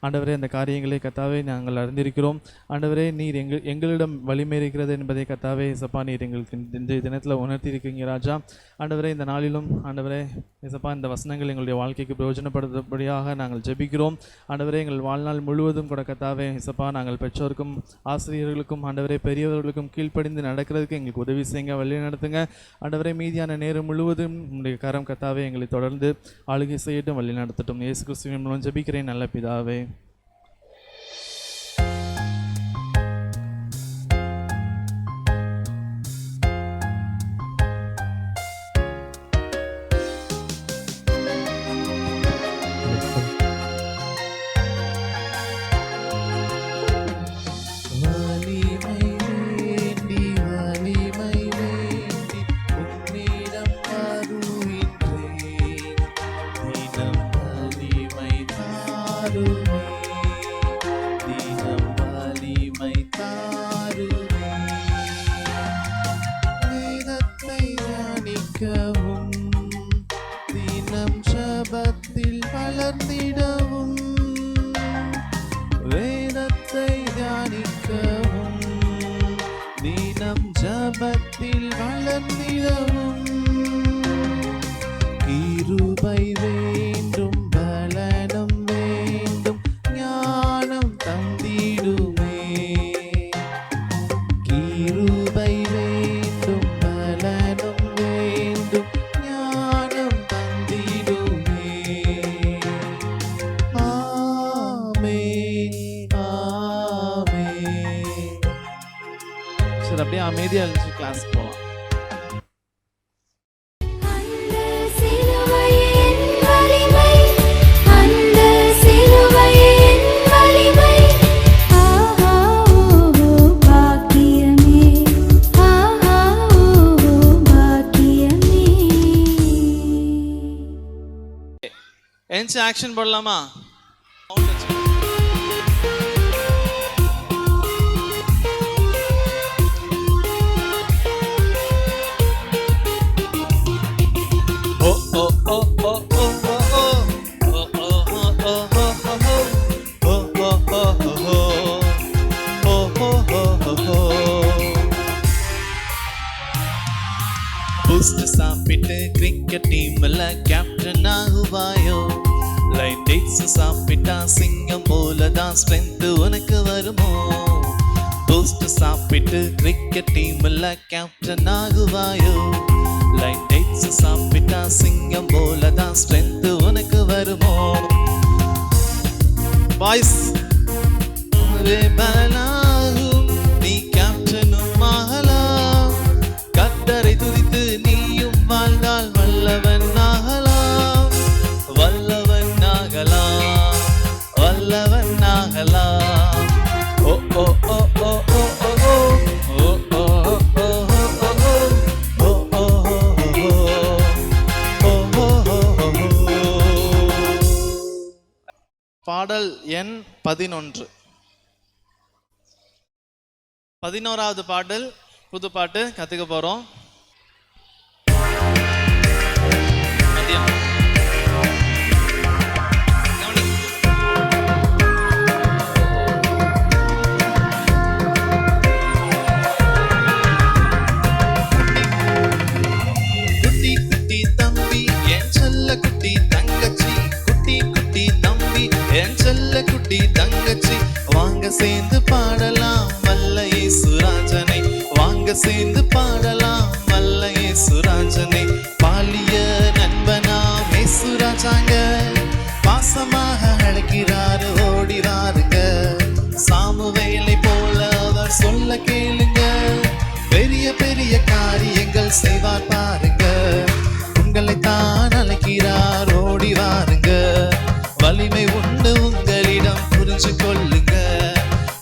ஆண்டவரே இந்த காரியங்களை கத்தாவே நாங்கள் அறிந்திருக்கிறோம். ஆண்டவரே, நீர் எங்களிடம் வலிமை இருக்கிறது என்பதை கத்தாவே இசப்பா நீர் எங்களுக்கு இந்த தினத்தில் உணர்த்தியிருக்கீங்க ராஜா. ஆண்டவரே, இந்த நாளிலும் ஆண்டவரே இசப்பா இந்த வசனங்கள் எங்களுடைய வாழ்க்கைக்கு பிரயோஜனப்படுத்தபடியாக நாங்கள் ஜெபிக்கிறோம். ஆண்டவரே, எங்கள் வாழ்நாள் முழுவதும் கூட கத்தாவே இசப்பா நாங்கள் பெற்றோருக்கும் ஆசிரியர்களுக்கும் ஆண்டவரே பெரியவர்களுக்கும் கீழ்ப்படிந்து நடக்கிறதுக்கு எங்களுக்கு உதவி செய்யுங்க, வழி நடத்துங்க. ஆண்டவரே, மீதியான நேரம் முழுவதும் உங்களுடைய கரம் கத்தாவே எங்களை தொடர்ந்து ஆளுகை செய்யட்டும், வழி நடத்தட்டும். இயேசு கிறிஸ்துவின் மூலம் ஜெபிக்கிறேன் நல்ல பிதாவே. அப்படியே அமைதியா இருந்துச்சு, கிளாஸ் போலாம். அந்த சிலுவையின் வலிமை, அந்த சிலுவை எந்திரிச்சு ஆக்ஷன் போடலாமா? ஓ ஓ ஓ ஓ ஓ பூஸ்ட் சாப்பிட்டு கிரிக்கெட் டீம்ல கேப்டன் ஆகுவாயோ? லைன் டேட்ஸ் சாப்பிட்டா சிங்கம் போலதான் ஸ்ட்ரென்த் உனக்கு வருமோ? பூஸ்ட் சாப்பிட்டு கிரிக்கெட் டீம்ல கேப்டன் ஆகுவாயோ? லைன் டேட்ஸ் சாப்பிட்டா சிங்கம் போலதான் ஸ்ட்ரென்த் உனக்கு வருமோ? பாய்ஸ் பலாகும் நீ கேப்டனும் ஆகலாம். கர்த்தரை துதித்து நீயும் வாழ்ந்தால் வல்லவன் ஆகலாம், வல்லவன் ஆகலாம், வல்லவன் ஆகலாம். ஓ ஓ ஓ ஓ ஓ ஓ ஓ ஓ பாடல் எண் 11. 11வது பாடல் புது பாட்டு கத்துக்க போறோம். குட்டி குட்டி தம்பி என் செல்ல குட்டி தங்கச்சி, குட்டி குட்டி தம்பி என் செல்ல குட்டி தங்கச்சி, வாங்க சேர்ந்து பாடலாம் வல்ல இயேசுராஜனை, வாங்க சேர்ந்து பாடலாம் வல்ல இயேசுராஜனை. பாலிய நண்பனாம் இயேசுராஜாங்க, பாசமாக அழைக்கிறாரு ஓடிவாருங்க. சாமுவேலை போல அவர் சொல்ல கேளுங்க, பெரிய பெரிய காரியங்கள் செய்வார் பாருங்க. உங்களை தான் அழைக்கிறார் ஓடி வாருங்க, வலிமை உண்டு உங்களிடம் புரிஞ்சு கொள்ளுங்க.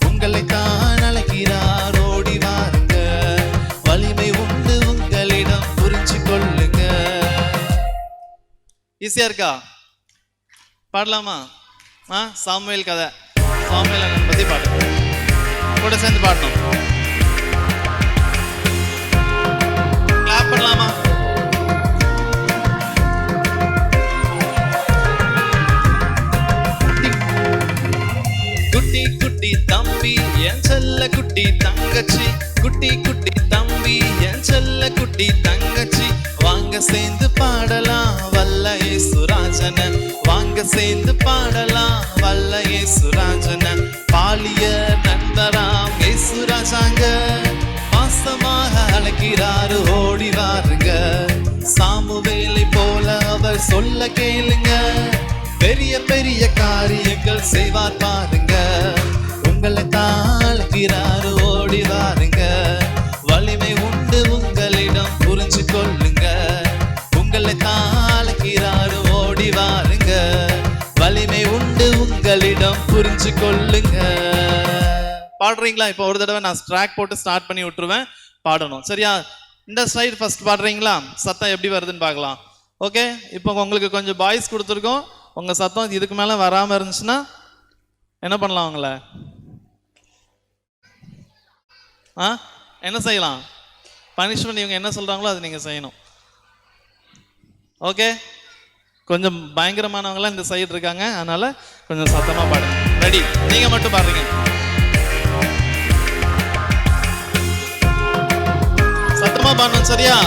உங்களை தான் அழைக்கிறார் ஓடி வாருங்க, வலிமை உண்டு உங்களிடம் புரிஞ்சு கொள்ளுங்க. ஈஸியா இருக்கா? பாடலாமா? சாமுவேல் கதை, சாமுவேல் அண்ணன் பத்தி பாடுங்க, கூட சேர்ந்து பாடணும். கிளாப் பண்ணலாமா? குட்டி குட்டி தம்பி என் செல்ல குட்டி தங்கச்சி, குட்டி குட்டி தம்பி என் செல்ல குட்டி தங்கச்சி, வாங்க சேர்ந்து பாடலாம் வல்ல இயேசுராஜன, வாங்க சேர்ந்து பாடலாம் வல்ல இயேசுராஜன. பாலிய நண்பராம் இயேசுராஜாங்க, பாசமாக அழைக்கிறாரு ஓடி வாருங்க. சாமுவேலை போல அவர் சொல்ல கேளுங்க, பெரிய பெரிய காரியங்கள் செய்வார் பாருங்க. உங்களை தாழ்கிறாரு ஓடி வாருங்க, வலிமை உண்டு உங்களிடம் புரிஞ்சு கொள்ளுங்க. உங்களை தாழ்கிறாரு ஓடி வாருங்க, வலிமை உண்டு உங்களிடம் புரிஞ்சு கொள்ளுங்க. பாடுறீங்களா? இப்போ ஒரு தடவை நான் ட்ராக் போட்டு ஸ்டார்ட் பண்ணி விட்டுருவேன், பாடணும் சரியா? இந்த சைடு ஃபர்ஸ்ட் பாடுறீங்களா? சத்தம் எப்படி வருதுன்னு பார்க்கலாம். ஓகே, இப்போ உங்களுக்கு கொஞ்சம் பாய்ஸ் கொடுத்துருக்கோம். உங்க சத்தம் இதுக்கு மேல வராம இருந்துச்சுன்னா என்ன பண்ணலாம்? உங்களை என்ன செய்யலாம்? பனிஷ்மெண்ட் இவங்க என்ன சொல்றாங்களோ அது நீங்க செய்யணும். ஓகே, கொஞ்சம் பயங்கரமானவங்களாம் இந்த சைடு இருக்காங்க, அதனால கொஞ்சம் சத்தமா பாடுங்க. ரெடி? நீங்க மட்டும் பாடுறீங்க, சத்தமா பாடணும் சரியா?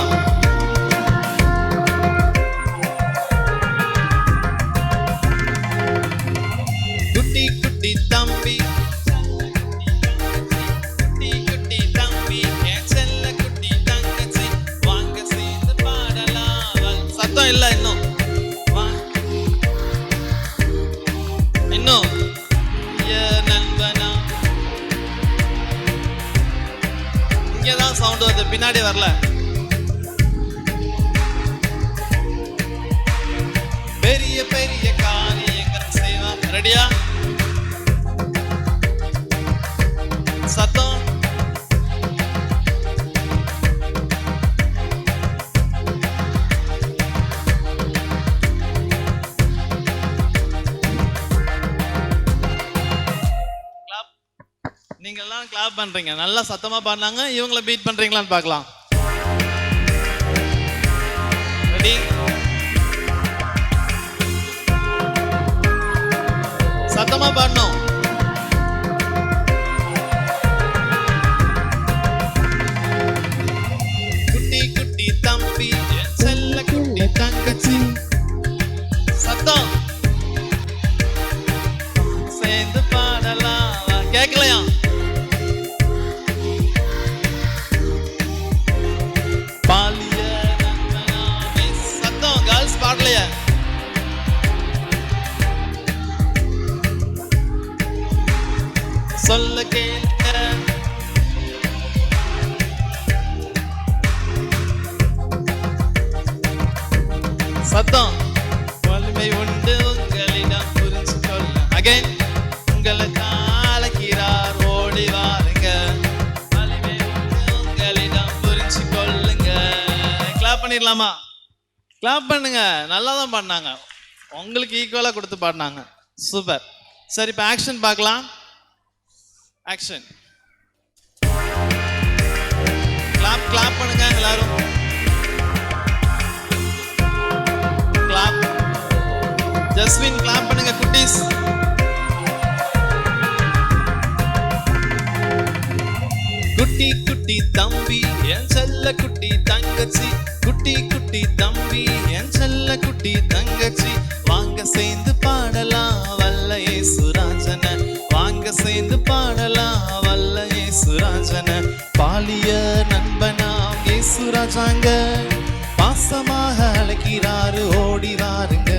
குட்டி குட்டி தம்பி, குட்டி குட்டி தம்பி என் செல்ல குட்டி தங்கச்சி, வாங்க சேர்ந்து பாடலாம். சத்தம் இல்ல இன்னும், இன்னும் நண்பனா. இங்கதான் சவுண்ட் வருது, பின்னாடி வரல. பெரிய பெரிய காரியங்கள் செய்வான். ரெடியா? சத்தம் நீங்க எல்லாம் கிளாப் பண்றீங்க, நல்லா சத்தமா பாடினாங்க. இவங்கள பீட் பண்றீங்களான்னு பார்க்கலாம். ரெடி? சத்தமா பாடணும். குட்டி குட்டி தம்பி என் செல்ல குட்டி தங்கச்சி, சத்தம் சேர்ந்து பாடலாம். கேட்கலையா? பாலிய நண்பனாமே, சத்தம் கேர்ள்ஸ் பாடலையா? சொல்ல கேட்க சத்தம் வலிமை உண்டு உங்களிடம் புரிஞ்சு கொள்ள. அகைன் உங்களை அழைக்கிறார், ஓடி வாருங்க. வலிமை உண்டு உங்களிடம் புரிஞ்சு கொள்ளுங்க. கிளாப் பண்ணிடலாமா? கிளாப் பண்ணுங்க. நல்லா தான் பாடினாங்க, உங்களுக்கு ஈக்குவலா கொடுத்து பாடினாங்க. சூப்பர். சரி, இப்போ ஆக்ஷன் பார்க்கலாம். ஆக்ஷன். கிளாப் கிளாப் பண்ணுங்க எல்லாரும். கிளாப். ஜஸ்வின் கிளாப் பண்ணுங்க குட்டீஸ். குட்டி குட்டி தம்பி என் செல்ல குட்டி தங்கச்சி, குட்டி குட்டி தம்பி என் செல்ல குட்டி தங்கச்சி, வாங்க சேர்ந்து பாடலாம் வல்ல இயேசுராஜன, வாங்க சேர்ந்து பாடலாம் வல்ல இயேசுராஜன. பாலிய நண்பனாம் இயேசுராஜாங்க, பாசமாக அழைக்கிறாரு, ஓடி வாருங்க.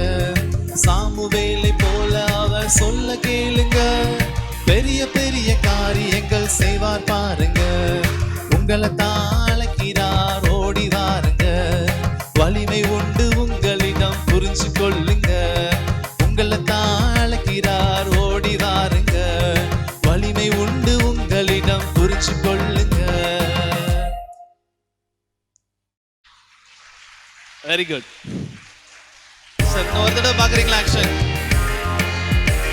சாமுவேலை போல அவர் சொல்ல கேளுங்க, பெரிய பெரிய காரியங்கள் செய்வார் பாருங்க. உங்களை தான் அழைக்கிறார், ஓடி வாருங்க. வலிமை உண்டு உங்களிடம் புரிஞ்சு கொள்ளுங்க. உங்களை தான் அழைக்கிறார், ஓடி வாருங்க. வலிமை உண்டு உங்களிடம் புரிஞ்சு கொள்ளுங்க. Very good. சார், இன்னும் ஒரு தடவை பாக்குறீங்களா? ஆக்ஷன்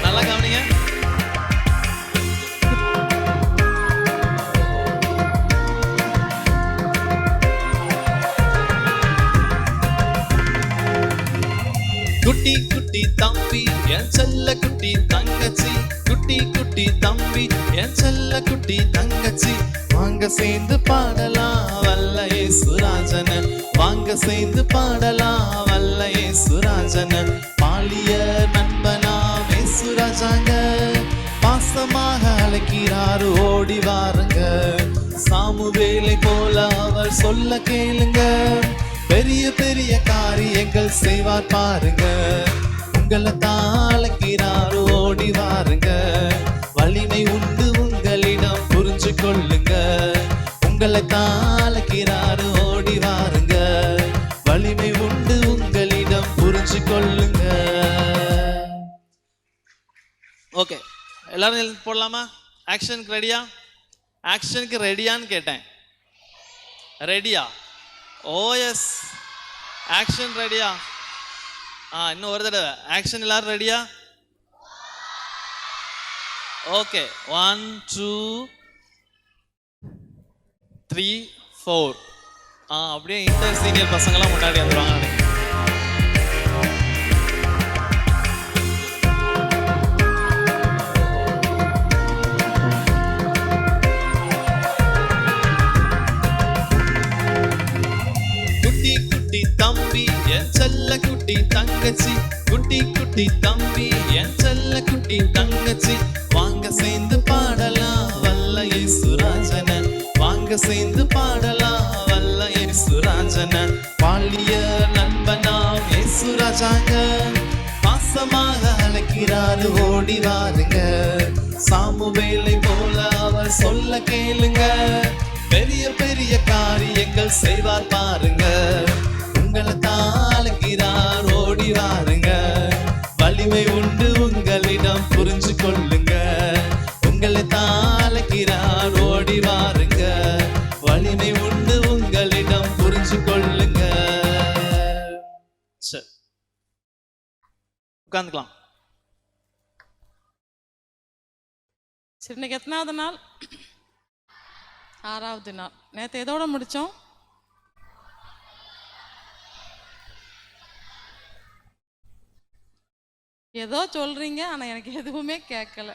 நல்லா கவனிங்க. குட்டி குட்டி தம்பி என் செல்ல குட்டி தங்கச்சி, குட்டி குட்டி தம்பி என் செல்ல குட்டி தங்கச்சி, வாங்க சேர்ந்து பாடலாம் வல்ல இயேசுராஜன, வாங்க சேர்ந்து பாடலாம் வல்ல இயேசுராஜன. பாலிய நண்பனாம் இயேசுராஜாங்க, பாசமாக அழைக்கிறாரு, ஓடி வாருங்க. சாமுவேலை போல அவர் சொல்ல கேளுங்க, பெரிய பெரிய காரியங்கள் செய்வார் பாருங்க. உங்களை தான் அழைக்கிறார், ஓடி வாருங்க. வலிமை உண்டு உங்களிடம் புரிஞ்சு கொள்ளுங்க. உங்களை தான் அழைக்கிறார், ஓடி வாருங்க. வலிமை உண்டு உங்களிடம் புரிஞ்சு கொள்ளுங்க. ஓகே, எல்லாரும் போடலாமா? ஆக்ஷனுக்கு ரெடியா? ஆக்ஷனுக்கு ரெடியான்னு கேட்டேன். ரெடியா? ஓஎஸ். ஆக்ஷன் ரெடியா? இன்னும் ஒரு தடவை ஆக்ஷன். எல்லாரும் ரெடியா? ஓகே, 1 2 3 4. அப்படியே இன்டர் சீனியர் பசங்களாம் முன்னாடி வந்துடுவாங்க. குட்டி குட்டி தம்பி என் செல்ல குட்டி தங்கச்சி, குட்டி குட்டி தம்பி என் செல்ல குட்டி தங்கச்சி, வாங்க சேர்ந்து பாடலாம் வல்ல இயேசுராஜன, வாங்க சேர்ந்து பாடலாம் வல்ல இயேசுராஜன. பாலிய நண்பனாம் இயேசுராஜாங்க, பாசமாக அழைக்கிறாரு, ஓடி வாருங்க. சாமுவேலை போல அவர் சொல்ல கேளுங்க, பெரிய பெரிய காரியங்கள் செய்வார் பாருங்க. உங்களை தான் அழைக்கிறார், ஓடி வாருங்க. வலிமை உண்டு உங்களிடம் புரிஞ்சு கொள்ளுங்க. உங்களை தான் அழைக்கிறார், ஓடி வாருங்க. வலிமை உண்டு உங்களிடம் புரிஞ்சு கொள்ளுங்க. சரி, உட்கார்ந்துக்கலாம். சரி, இன்னைக்கு எத்தனாவது நாள்? 6வது நாள். நேற்று எதோட முடித்தோம்? ஏதோ சொல்றீங்க, ஆனா எனக்கு எதுவுமே கேட்கல.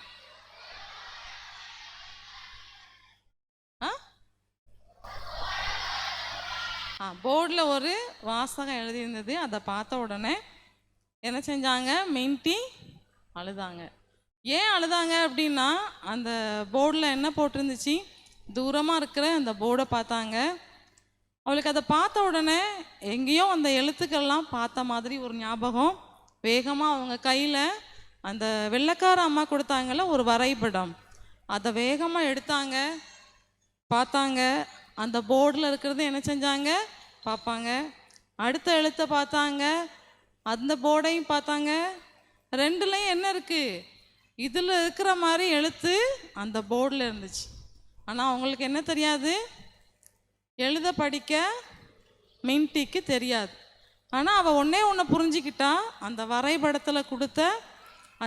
போர்டில் ஒரு வாசகம் எழுதியிருந்தது. அதை பார்த்த உடனே என்ன செஞ்சாங்க? மின்ட்டி அழுதாங்க. ஏன் அழுதாங்க அப்படின்னா, அந்த போர்டில் என்ன போட்டிருந்துச்சு? தூரமாக இருக்கிற அந்த போர்டை பார்த்தாங்க. அவளுக்கு அதை பார்த்த உடனே எங்கேயோ அந்த எழுத்துக்கள்லாம் பார்த்த மாதிரி ஒரு ஞாபகம். வேகமாக அவங்க கையில் அந்த வெள்ளைக்கார அம்மா கொடுத்தாங்கல்ல ஒரு வரைபடம், அதை வேகமாக எடுத்தாங்க, பார்த்தாங்க. அந்த போர்டில் இருக்கிறது என்ன செஞ்சாங்க? பார்ப்பாங்க. அடுத்த எழுத்தை பார்த்தாங்க, அந்த போர்டையும் பார்த்தாங்க. ரெண்டுலேயும் என்ன இருக்குது? இதில் இருக்கிற மாதிரி எழுத்து அந்த போர்டில் இருந்துச்சு. ஆனால் அவங்களுக்கு என்ன தெரியாது? எழுத படிக்க மின்ட்டிக்கு தெரியாது. ஆனால் அவள் ஒன்றே ஒன்று புரிஞ்சிக்கிட்டா, அந்த வரைபடத்தில் கொடுத்த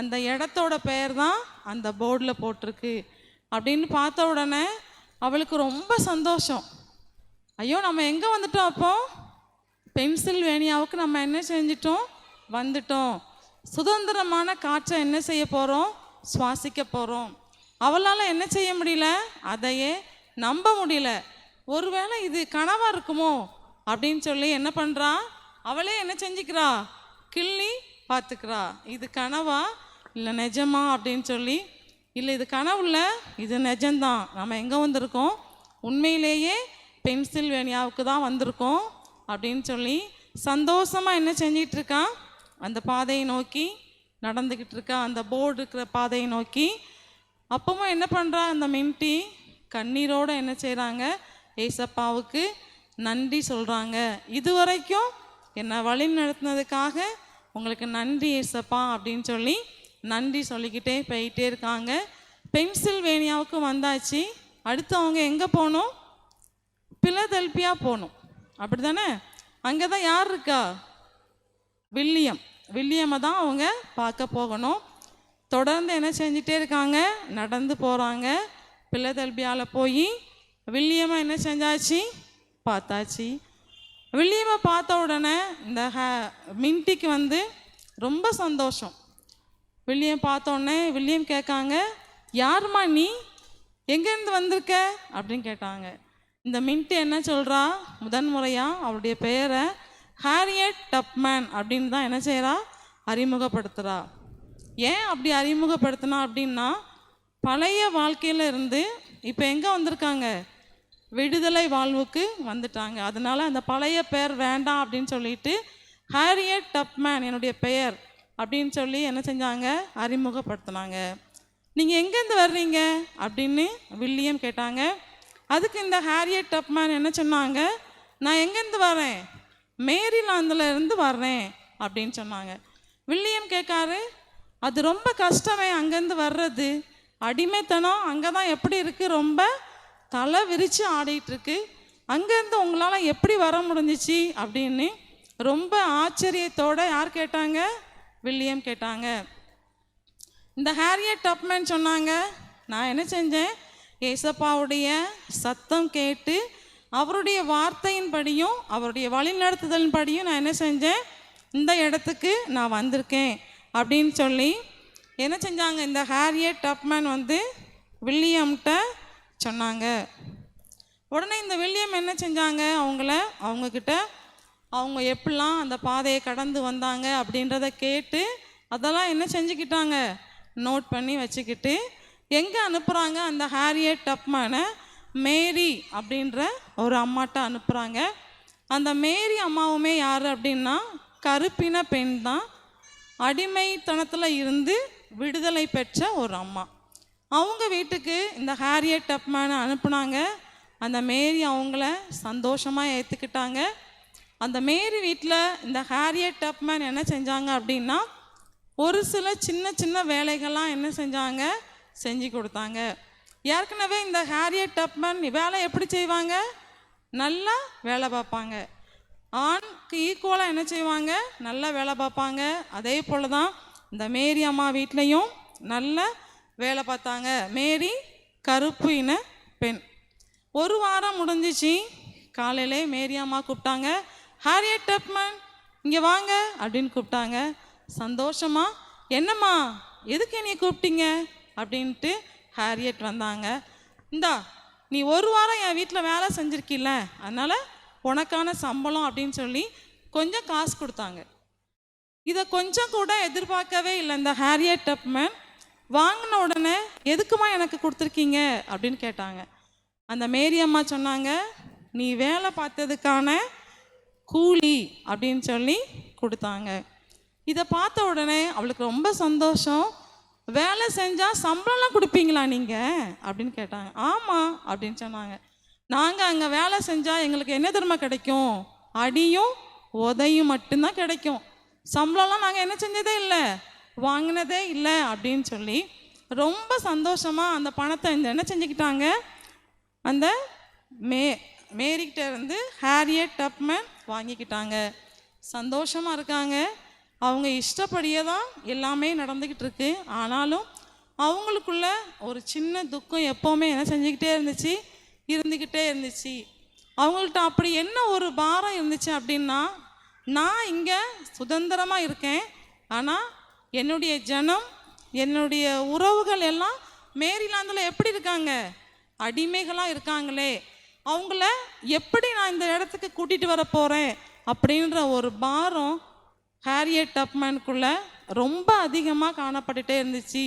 அந்த இடத்தோட பெயர் தான் அந்த போர்டில் போட்டிருக்கு அப்படின்னு பார்த்த உடனே அவளுக்கு ரொம்ப சந்தோஷம். ஐயோ, நம்ம எங்கே வந்துட்டோம்? அப்போ பென்சில்வேனியாவுக்கு நம்ம என்ன செஞ்சிட்டோம்? வந்துட்டோம். சுதந்திரமான காற்றை என்ன செய்ய போகிறோம்? சுவாசிக்க போகிறோம். அவளால் என்ன செய்ய முடியல? அதையே நம்ப முடியல. ஒருவேளை இது கனவாக இருக்குமோ அப்படின்னு சொல்லி என்ன பண்ணுறா? அவளே என்ன செஞ்சுக்கிறா? கிள்ளி பார்த்துக்கிறா. இது கனவா இல்லை நிஜமா அப்படின்னு சொல்லி. இல்லை, இது கனவுல, இது நிஜம்தான். நம்ம எங்கே வந்திருக்கோம்? உண்மையிலேயே பென்சில்வேனியாவுக்கு தான் வந்திருக்கோம் அப்படின்னு சொல்லி சந்தோஷமாக என்ன செஞ்சிட்ருக்கா? அந்த பாதையை நோக்கி நடந்துக்கிட்டு இருக்கா, அந்த போர்டு இருக்கிற பாதையை நோக்கி. அப்பவும் என்ன பண்ணுறா? அந்த மின்ட்டி கண்ணீரோடு என்ன செய்கிறாங்க? ஏசப்பாவுக்கு நன்றி சொல்கிறாங்க. இதுவரைக்கும் என்னை வழி நடத்தினதுக்காக உங்களுக்கு நன்றி ஏசப்பா அப்படின்னு சொல்லி நன்றி சொல்லிக்கிட்டே போயிட்டே இருக்காங்க. பென்சில்வேனியாவுக்கு வந்தாச்சு. அடுத்து அவங்க எங்கே போகணும்? பிலதெல்பியா போகணும், அப்படி தானே? அங்கே தான் யார் இருக்கா? வில்லியம்மை தான் அவங்க பார்க்க போகணும். தொடர்ந்து என்ன செஞ்சிட்டே இருக்காங்க? நடந்து போகிறாங்க. பிலதெல்பியாவில் போய் வில்லியம்மை என்ன செஞ்சாச்சு? பார்த்தாச்சு. வில்லியம்மை பார்த்த உடனே இந்த மின்ட்டிக்கு வந்து ரொம்ப சந்தோஷம். வில்லியம் பார்த்தோடனே வில்லியம் கேட்காங்க, யாருமா நீ? எங்கேருந்து வந்திருக்க அப்படின்னு கேட்டாங்க. இந்த மின்ட்டி என்ன சொல்கிறா? முதன்முறையாக அவருடைய பெயரை ஹாரியட் டப்மேன் அப்படின்னு தான் என்ன செய்கிறா? அறிமுகப்படுத்துகிறா. ஏன் அப்படி அறிமுகப்படுத்தினா அப்படின்னா, பழைய வாழ்க்கையில் இருந்து இப்போ எங்கே வந்திருக்காங்க? விடுதலை வாழ்வுக்கு வந்துட்டாங்க. அதனால் அந்த பழைய பெயர் வேண்டாம் அப்படின்னு சொல்லிட்டு ஹாரியட் டப்மேன் என்னுடைய பெயர் அப்படின்னு சொல்லி என்ன செஞ்சாங்க? அறிமுகப்படுத்தினாங்க. நீங்கள் எங்கேருந்து வர்றீங்க அப்படின்னு வில்லியம் கேட்டாங்க. அதுக்கு இந்த ஹாரியட் டப்மேன் என்ன சொன்னாங்க? நான் எங்கேருந்து வரேன்? மேரிலாந்தில் இருந்து வர்றேன் அப்படின்னு சொன்னாங்க. வில்லியம் கேட்காரு, அது ரொம்ப கஷ்டமே அங்கேருந்து வர்றது. அடிமைத்தனம் அங்கே தான் எப்படி இருக்குது? ரொம்ப தலை விரித்து ஆடிட்டுருக்கு. அங்கேருந்து உங்களால் எப்படி வர முடிஞ்சிச்சு அப்படின்னு ரொம்ப ஆச்சரியத்தோடு யார் கேட்டாங்க? வில்லியம் கேட்டாங்க. இந்த ஹாரியட் டப்மேன் சொன்னாங்க, நான் என்ன செஞ்சேன்? ஏசப்பாவுடைய சத்தம் கேட்டு அவருடைய வார்த்தையின்படியும் அவருடைய வழிநடத்துதலின்படியும் நான் என்ன செஞ்சேன்? இந்த இடத்துக்கு நான் வந்திருக்கேன் அப்படின்னு சொல்லி என்ன செஞ்சாங்க? இந்த ஹாரியட் டப்மேன் வந்து வில்லியம்கிட்ட சொன்னாங்க. உடனே இந்த வில்லியம் என்ன செஞ்சாங்க? அவங்கக்கிட்ட அவங்க எப்படிலாம் அந்த பாதையை கடந்து வந்தாங்க அப்படின்றத கேட்டு அதெல்லாம் என்ன செஞ்சுக்கிட்டாங்க? நோட் பண்ணி வச்சுக்கிட்டு எங்கே அனுப்புகிறாங்க? அந்த ஹாரியட் டப்மேனை மேரி அப்படின்ற ஒரு அம்மாட்ட அனுப்புகிறாங்க. அந்த மேரி அம்மாவுமே யார் அப்படின்னா கருப்பின பெண் தான். அடிமைத்தனத்தில் இருந்து விடுதலை பெற்ற ஒரு அம்மா. அவங்க வீட்டுக்கு இந்த ஹாரியட் டப்மேனை அனுப்புனாங்க. அந்த மேரி அவங்கள சந்தோஷமாக ஏற்றுக்கிட்டாங்க. அந்த மேரி வீட்டில் இந்த ஹாரியட் டப்மேன் என்ன செஞ்சாங்க அப்படின்னா, ஒரு சில சின்ன சின்ன வேலைகள்லாம் என்ன செஞ்சாங்க? செஞ்சு கொடுத்தாங்க. ஏற்கனவே இந்த ஹாரியட் டப்மேன் வேலை எப்படி செய்வாங்க? நல்லா வேலை பார்ப்பாங்க. ஆணுக்கு ஈக்குவலாக என்ன செய்வாங்க? நல்லா வேலை பார்ப்பாங்க. அதே போல் தான் இந்த மேரி அம்மா வீட்லேயும் நல்ல வேலை பார்த்தாங்க. மேரி கருப்பு இன பெண். ஒரு வாரம் முடிஞ்சிச்சு. காலையிலே மேரி அம்மா கூப்பிட்டாங்க, ஹாரியட் டப்மன் இங்கே வாங்க அப்படின்னு கூப்பிட்டாங்க. சந்தோஷமா, என்னம்மா எதுக்கு என்னைய கூப்பிட்டீங்க அப்படின்ட்டு ஹாரியட் வந்தாங்க. இந்தா நீ ஒரு வாரம் என் வீட்டில் வேலை செஞ்சுருக்கில்ல, அதனால் உனக்கான சம்பளம் அப்படின்னு சொல்லி கொஞ்சம் காசு கொடுத்தாங்க. இதை கொஞ்சம் கூட எதிர்பார்க்கவே இல்லை இந்த ஹாரியட் டப்மன். வாங்கின உடனே எதுக்குமா எனக்கு கொடுத்துருக்கீங்க அப்படின்னு கேட்டாங்க. அந்த மேரி அம்மா சொன்னாங்க, நீ வேலை பார்த்ததுக்கான கூலி அப்படின்னு சொல்லி கொடுத்தாங்க. இதை பார்த்த உடனே அவளுக்கு ரொம்ப சந்தோஷம். வேலை செஞ்சால் சம்பளம்லாம் கொடுப்பீங்களா நீங்கள் அப்படின்னு கேட்டாங்க. ஆமாம் அப்படின்னு சொன்னாங்க. நாங்கள் அங்கே வேலை செஞ்சால் எங்களுக்கு என்ன தெரியுமா கிடைக்கும்? அடியும் உதையும் மட்டும்தான் கிடைக்கும். சம்பளம்லாம் நாங்கள் என்ன செஞ்சதே இல்லை, வாங்கினதே இல்லை அப்படின்னு சொல்லி ரொம்ப சந்தோஷமாக அந்த பணத்தை என்ன செஞ்சுக்கிட்டாங்க, அந்த மேரிக்கிட்ட இருந்து ஹாரியட் டப்மன் வாங்கிக்கிட்டாங்க. சந்தோஷமாக இருக்காங்க. அவங்க இஷ்டப்படியே தான் எல்லாமே நடந்துக்கிட்டு இருக்கு. ஆனாலும் அவங்களுக்குள்ள ஒரு சின்ன துக்கம் எப்போவுமே என்ன செஞ்சுக்கிட்டே இருந்துக்கிட்டே இருந்துச்சு. அவங்கள்ட்ட அப்படி என்ன ஒரு பாரம் இருந்துச்சு அப்படின்னா, நான் இங்கே சுதந்திரமாக இருக்கேன், ஆனால் என்னுடைய ஜனம், என்னுடைய உறவுகள் எல்லாம் மேரிலாந்தில் எப்படி இருக்காங்க, அடிமைகளாக இருக்காங்களே, அவங்கள எப்படி நான் இந்த இடத்துக்கு கூட்டிகிட்டு வர போகிறேன் அப்படின்ற ஒரு பாரம் ஹாரியட் டப்மனுக்குள்ள ரொம்ப அதிகமாக காணப்பட்டுட்டே இருந்துச்சு.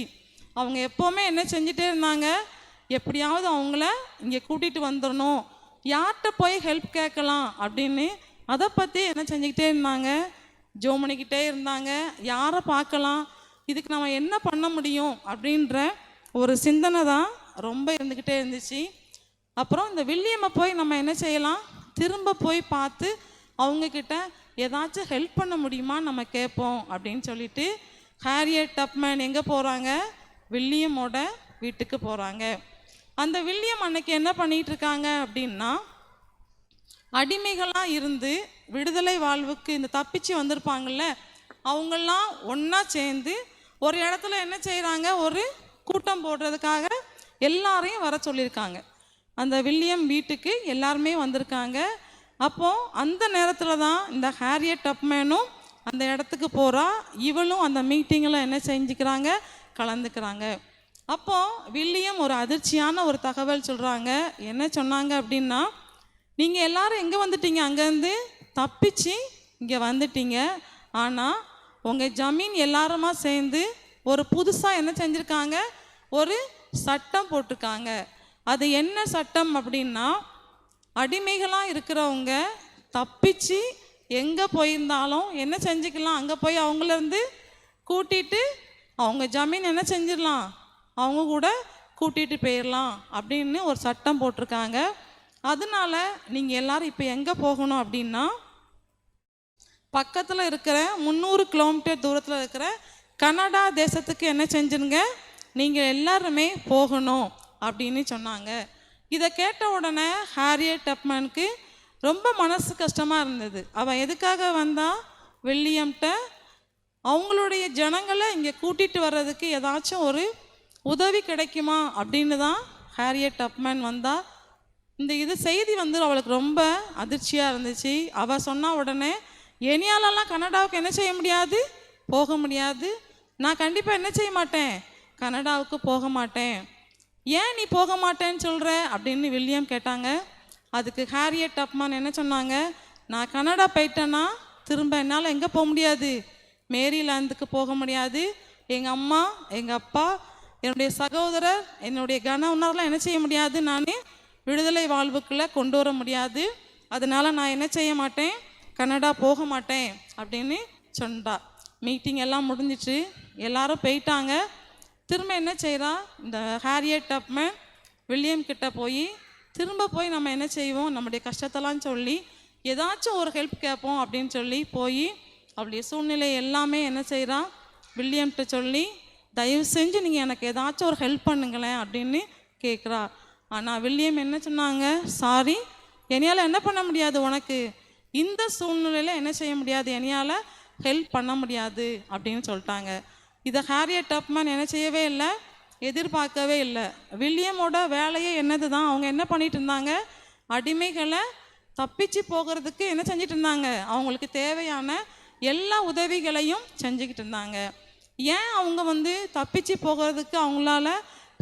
அவங்க எப்போவுமே என்ன செஞ்சுட்டே இருந்தாங்க, எப்படியாவது அவங்கள இங்கே கூட்டிகிட்டு வந்துடணும், யார்கிட்ட போய் ஹெல்ப் கேட்கலாம் அப்படின்னு அதை பற்றி என்ன செஞ்சுக்கிட்டே இருந்தாங்க, ஜோம் பண்ணிக்கிட்டே இருந்தாங்க. யாரை பார்க்கலாம், இதுக்கு நம்ம என்ன பண்ண முடியும் அப்படின்ற ஒரு சிந்தனை தான் ரொம்ப இருந்துக்கிட்டே இருந்துச்சு. அப்புறம் இந்த வில்லியம்மை போய் நம்ம என்ன செய்யலாம், திரும்ப போய் பார்த்து அவங்கக்கிட்ட ஏதாச்சும் ஹெல்ப் பண்ண முடியுமா நம்ம கேட்போம் அப்படின்னு சொல்லிட்டு ஹாரியட் டப்மன் எங்கே போகிறாங்க, வில்லியமோட வீட்டுக்கு போகிறாங்க. அந்த வில்லியம் அன்னைக்கு என்ன பண்ணிகிட்டு இருக்காங்க அப்படின்னா, அடிமைகளாக இருந்து விடுதலை வாழ்வுக்கு இந்த தப்பிச்சு வந்திருப்பாங்கள்ல, அவங்கெல்லாம் ஒன்றா சேர்ந்து ஒரு இடத்துல என்ன செய்கிறாங்க, ஒரு கூட்டம் போடுறதுக்காக எல்லாரையும் வர சொல்லியிருக்காங்க. அந்த வில்லியம் வீட்டுக்கு எல்லாருமே வந்திருக்காங்க. அப்போது அந்த நேரத்தில் தான் இந்த ஹாரியட் டப்மனும் அந்த இடத்துக்கு போகிறா. இவளும் அந்த மீட்டிங்கில் என்ன செஞ்சுக்கிறாங்க, கலந்துக்கிறாங்க. அப்போது வில்லியம் ஒரு அதிர்ச்சியான ஒரு தகவல் சொல்கிறாங்க. என்ன சொன்னாங்க அப்படின்னா, நீங்கள் எல்லாரும் எங்கே வந்துட்டீங்க, அங்கேருந்து தப்பிச்சு இங்கே வந்துட்டீங்க, ஆனால் உங்கள் ஜமீன் எல்லாருமா சேர்ந்து ஒரு புதுசாக என்ன செஞ்சுருக்காங்க, ஒரு சட்டம் போட்டிருக்காங்க. அது என்ன சட்டம் அப்படின்னா, அடிமைகளாக இருக்கிறவங்க தப்பிச்சு எங்கே போயிருந்தாலும் என்ன செஞ்சுக்கலாம், அங்கே போய் அவங்களேருந்து கூட்டிகிட்டு அவங்க ஜமீன் என்ன செஞ்சிடலாம், அவங்க கூட கூட்டிகிட்டு போயிடலாம் அப்படின்னு ஒரு சட்டம் போட்டிருக்காங்க. அதனால நீங்கள் எல்லாரும் இப்போ எங்கே போகணும் அப்படின்னா, பக்கத்தில் இருக்கிற 300 கிலோமீட்டர் தூரத்தில் இருக்கிற கனடா தேசத்துக்கு என்ன செஞ்சுருங்க, நீங்கள் எல்லாருமே போகணும் அப்படின்னு சொன்னாங்க. இதை கேட்ட உடனே ஹாரியட் டப்மனுக்கு ரொம்ப மனசு கஷ்டமாக இருந்தது. அவன் எதுக்காக வந்தா, வில்லியம்கிட்ட அவங்களுடைய ஜனங்களை இங்கே கூட்டிகிட்டு வர்றதுக்கு ஏதாச்சும் ஒரு உதவி கிடைக்குமா அப்படின்னு தான் ஹாரியட் டப்மன் வந்தா. இந்த செய்தி வந்து அவளுக்கு ரொம்ப அதிர்ச்சியாக இருந்துச்சு. அவள் சொன்ன உடனே, எனியாலெல்லாம் கனடாவுக்கு என்ன செய்ய முடியாது, போக முடியாது, நான் கண்டிப்பாக என்ன செய்ய மாட்டேன், கனடாவுக்கு போக மாட்டேன். ஏன் நீ போக மாட்டேன்னு சொல்கிற அப்படின்னு வில்லியம் கேட்டாங்க. அதுக்கு ஹாரியட் டப்மன் என்ன சொன்னாங்க, நான் கனடா போயிட்டேன்னா திரும்ப என்னால் எங்கே போக முடியாது, மேரிலாந்துக்கு போக முடியாது. எங்கள் அம்மா, எங்கள் அப்பா, என்னுடைய சகோதரர், என்னுடைய கணவனர்லாம் என்ன செய்ய முடியாது, நான் விடுதலை வாழ்வுக்குள்ளே கொண்டு வர முடியாது. அதனால் நான் என்ன செய்ய மாட்டேன், கனடா போக மாட்டேன் அப்படின்னு சொன்னா. மீட்டிங் எல்லாம் முடிஞ்சிச்சு, எல்லாரும் போயிட்டாங்க. திரும்ப என்ன செய்கிறா, இந்த ஹாரியட் டப்மன் வில்லியம் கிட்ட திரும்ப போய் நம்ம என்ன செய்வோம், நம்முடைய கஷ்டத்தெல்லாம் சொல்லி ஏதாச்சும் ஒரு ஹெல்ப் கேட்போம் அப்படின்னு சொல்லி அவளுடைய சூழ்நிலை எல்லாமே என்ன செய்கிறா, வில்லியம்கிட்ட சொல்லி, தயவு செஞ்சு நீங்கள் எனக்கு ஏதாச்சும் ஒரு ஹெல்ப் பண்ணுங்களேன் அப்படின்னு கேட்குறா. ஆனால் வில்லியம் என்ன சொன்னாங்க, சாரி, என்னையால் என்ன பண்ண முடியாது, உனக்கு இந்த சூழ்நிலையில் என்ன செய்ய முடியாது, என்னையால் ஹெல்ப் பண்ண முடியாது அப்படின்னு சொல்லிட்டாங்க. இதை ஹாரியட் டப்மன் என்ன செய்யவே இல்லை, எதிர்பார்க்கவே இல்லை. வில்லியமோட வேலையே என்னது தான், அவங்க என்ன பண்ணிட்டு இருந்தாங்க, அடிமைகளை தப்பிச்சு போகிறதுக்கு என்ன செஞ்சிட்டு இருந்தாங்க, அவங்களுக்கு தேவையான எல்லா உதவிகளையும் செஞ்சுக்கிட்டு இருந்தாங்க. ஏன் அவங்க தப்பிச்சு போகிறதுக்கு அவங்களால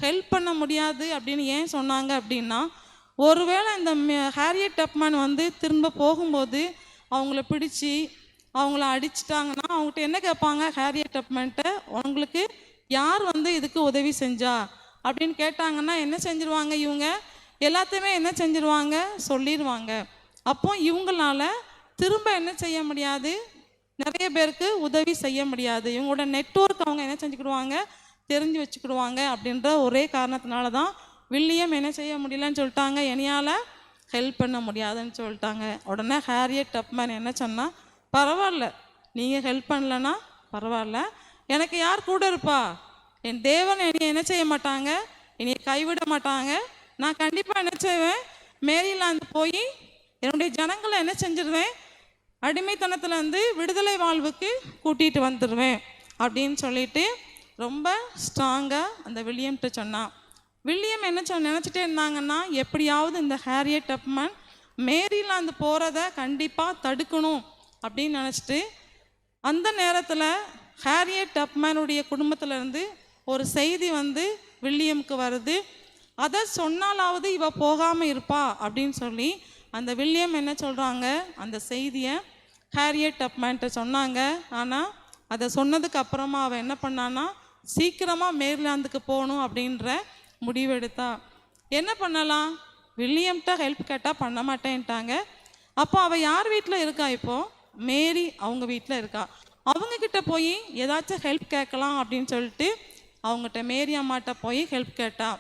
ஹெல்ப் பண்ண முடியாது அப்படின்னு ஏன் சொன்னாங்க அப்படின்னா, ஒருவேளை இந்த ஹாரியட் டப்மேன் திரும்ப போகும்போது அவங்கள பிடிச்சி அவங்கள அடிச்சிட்டாங்கன்னா அவங்ககிட்ட என்ன கேட்பாங்க, ஹாரியட் டப்மேன்ட்ட உங்களுக்கு யார் இதுக்கு உதவி செஞ்சா அப்படின்னு கேட்டாங்கன்னா என்ன செஞ்சிருவாங்க, இவங்க எல்லாத்தையுமே என்ன செஞ்சிருவாங்க, சொல்லிடுவாங்க. அப்போ இவங்களால திரும்ப என்ன செய்ய முடியாது, நிறைய பேருக்கு உதவி செய்ய முடியாது. இவங்களோட நெட்வொர்க் அவங்க என்ன செஞ்சுக்கிடுவாங்க, தெரிஞ்சு வச்சுக்கிடுவாங்க. அப்படின்ற ஒரே காரணத்தினால தான் வில்லியம் என்ன செய்ய முடியலன்னு சொல்லிட்டாங்க, என்னையால் ஹெல்ப் பண்ண முடியாதுன்னு சொல்லிட்டாங்க. உடனே ஹாரியட் டப்மேன் என்ன சொன்னால், பரவாயில்ல நீங்கள் ஹெல்ப் பண்ணலன்னா பரவாயில்ல, எனக்கு யார் கூட இருப்பா, என் தேவன் என்னை என்ன செய்ய மாட்டாங்க, என்னை கைவிட மாட்டாங்க. நான் கண்டிப்பாக என்ன செய்வேன், மேரிலாந்து போய் என்னுடைய ஜனங்களை என்ன செஞ்சிருவேன், அடிமைத்தனத்துலேருந்து விடுதலை வாழ்வுக்கு கூட்டிகிட்டு வந்துடுவேன் அப்படின்னு சொல்லிட்டு ரொம்ப ஸ்ட்ராங்காக அந்த வில்லியம்கிட்ட சொன்னான். வில்லியம் என்ன நினச்சிட்டே இருந்தாங்கன்னா, எப்படியாவது இந்த ஹாரியட் டப்மேன் மேரிலாந்து போகிறத கண்டிப்பாக தடுக்கணும் அப்படின்னு நினச்சிட்டு, அந்த நேரத்தில் ஹாரியட் டப்மேனுடைய குடும்பத்திலேருந்து ஒரு செய்தி வில்லியமுக்கு வருது. அதை சொன்னாலாவது இவ போகாமல் இருப்பா அப்படின்னு சொல்லி அந்த வில்லியம் என்ன சொல்கிறாங்க, அந்த செய்தியை ஹாரியட் டப்மேன்ட்ட சொன்னாங்க. ஆனால் அதை சொன்னதுக்கு அப்புறமா அவள் என்ன பண்ணான்னா, சீக்கிரமாக மேரிலாந்துக்கு போகணும் அப்படின்ற முடிவெடுத்தா. என்ன பண்ணலாம், வில்லியம்கிட்ட ஹெல்ப் கேட்டால் பண்ண மாட்டேன்ட்டாங்க. அப்போ அவள் யார் வீட்டில் இருக்கா, இப்போது மேரி அவங்க வீட்டில் இருக்கா. அவங்கக்கிட்ட போய் ஏதாச்சும் ஹெல்ப் கேட்கலாம் அப்படின்னு சொல்லிட்டு அவங்ககிட்ட மேரி அம்மாட்ட போய் ஹெல்ப் கேட்டா.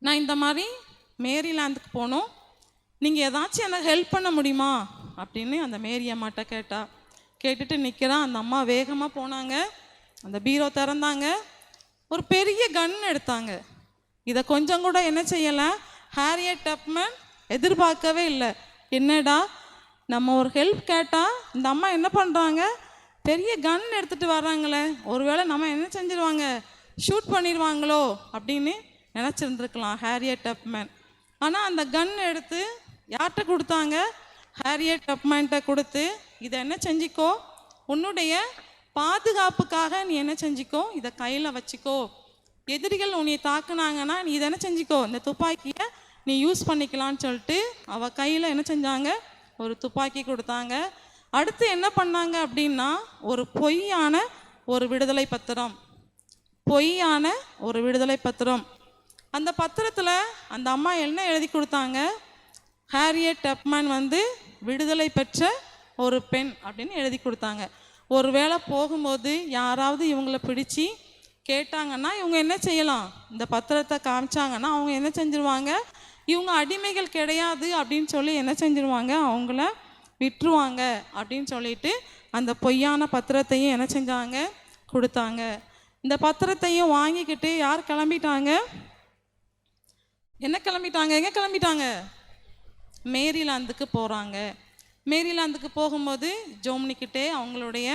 நான் இந்த மாதிரி மேரிலாந்துக்கு போகணும், நீங்கள் ஏதாச்சும் எனக்கு ஹெல்ப் பண்ண முடியுமா அப்படின்னு அந்த மேரி அம்மாட்ட கேட்டா. கேட்டுட்டு நிற்கிறான். அந்த அம்மா வேகமாக போனாங்க, அந்த பீரோ திறந்தாங்க, ஒரு பெரிய கன் எடுத்தாங்க. இதை கொஞ்சம் கூட என்ன செய்யலை, ஹாரியட் டப்மேன் எதிர்பார்க்கவே இல்லை. என்னடா நம்ம ஒரு ஹெல்ப் கேட்டால் இந்த அம்மா என்ன பண்ணுறாங்க, பெரிய கன் எடுத்துகிட்டு வர்றாங்களே, ஒருவேளை நம்ம என்ன செஞ்சிருவாங்க, ஷூட் பண்ணிடுவாங்களோ அப்படின்னு நினச்சிருந்துருக்கலாம் ஹாரியட் டப்மேன். ஆனால் அந்த கன் எடுத்து யார்கிட்ட கொடுத்தாங்க, ஹாரியட் டப்மேன்கிட்ட கொடுத்து, இதை என்ன செஞ்சிக்கோ, உன்னுடைய பாதுகாப்புக்காக நீ என்ன செஞ்சிக்கோ, இதை கையில் வச்சுக்கோ, எதிரிகள் உன்னை தாக்குனாங்கன்னா நீ இதை என்ன செஞ்சிக்கோ, இந்த துப்பாக்கியை நீ யூஸ் பண்ணிக்கலான்னு சொல்லிட்டு அவள் கையில் என்ன செஞ்சாங்க, ஒரு துப்பாக்கி கொடுத்தாங்க. அடுத்து என்ன பண்ணாங்க அப்படின்னா, ஒரு பொய்யான ஒரு விடுதலை பத்திரம், பொய்யான ஒரு விடுதலை பத்திரம். அந்த பத்திரத்தில் அந்த அம்மா என்ன எழுதி கொடுத்தாங்க, ஹாரியட் டப்மேன் விடுதலை பெற்ற ஒரு பெண் அப்படின்னு எழுதி கொடுத்தாங்க. ஒரு வேளை போகும்போது யாராவது இவங்களை பிடிச்சி கேட்டாங்கன்னா இவங்க என்ன செய்யலாம், இந்த பத்திரத்தை காமிச்சாங்கன்னா அவங்க என்ன செஞ்சிருவாங்க, இவங்க அடிமைகள் கிடையாது அப்படின்னு சொல்லி என்ன செஞ்சிருவாங்க, அவங்கள விட்டுருவாங்க அப்படின்னு சொல்லிட்டு அந்த பொய்யான பத்திரத்தையும் என்ன செஞ்சாங்க, கொடுத்தாங்க. இந்த பத்திரத்தையும் வாங்கிக்கிட்டு யார் கிளம்பிட்டாங்க, என்ன கிளம்பிட்டாங்க, எங்கே கிளம்பிட்டாங்க, மேரிலாந்துக்கு போகிறாங்க. மேரிலாந்துக்கு போகும்போது ஜோம்னிக்கிட்டே அவங்களுடைய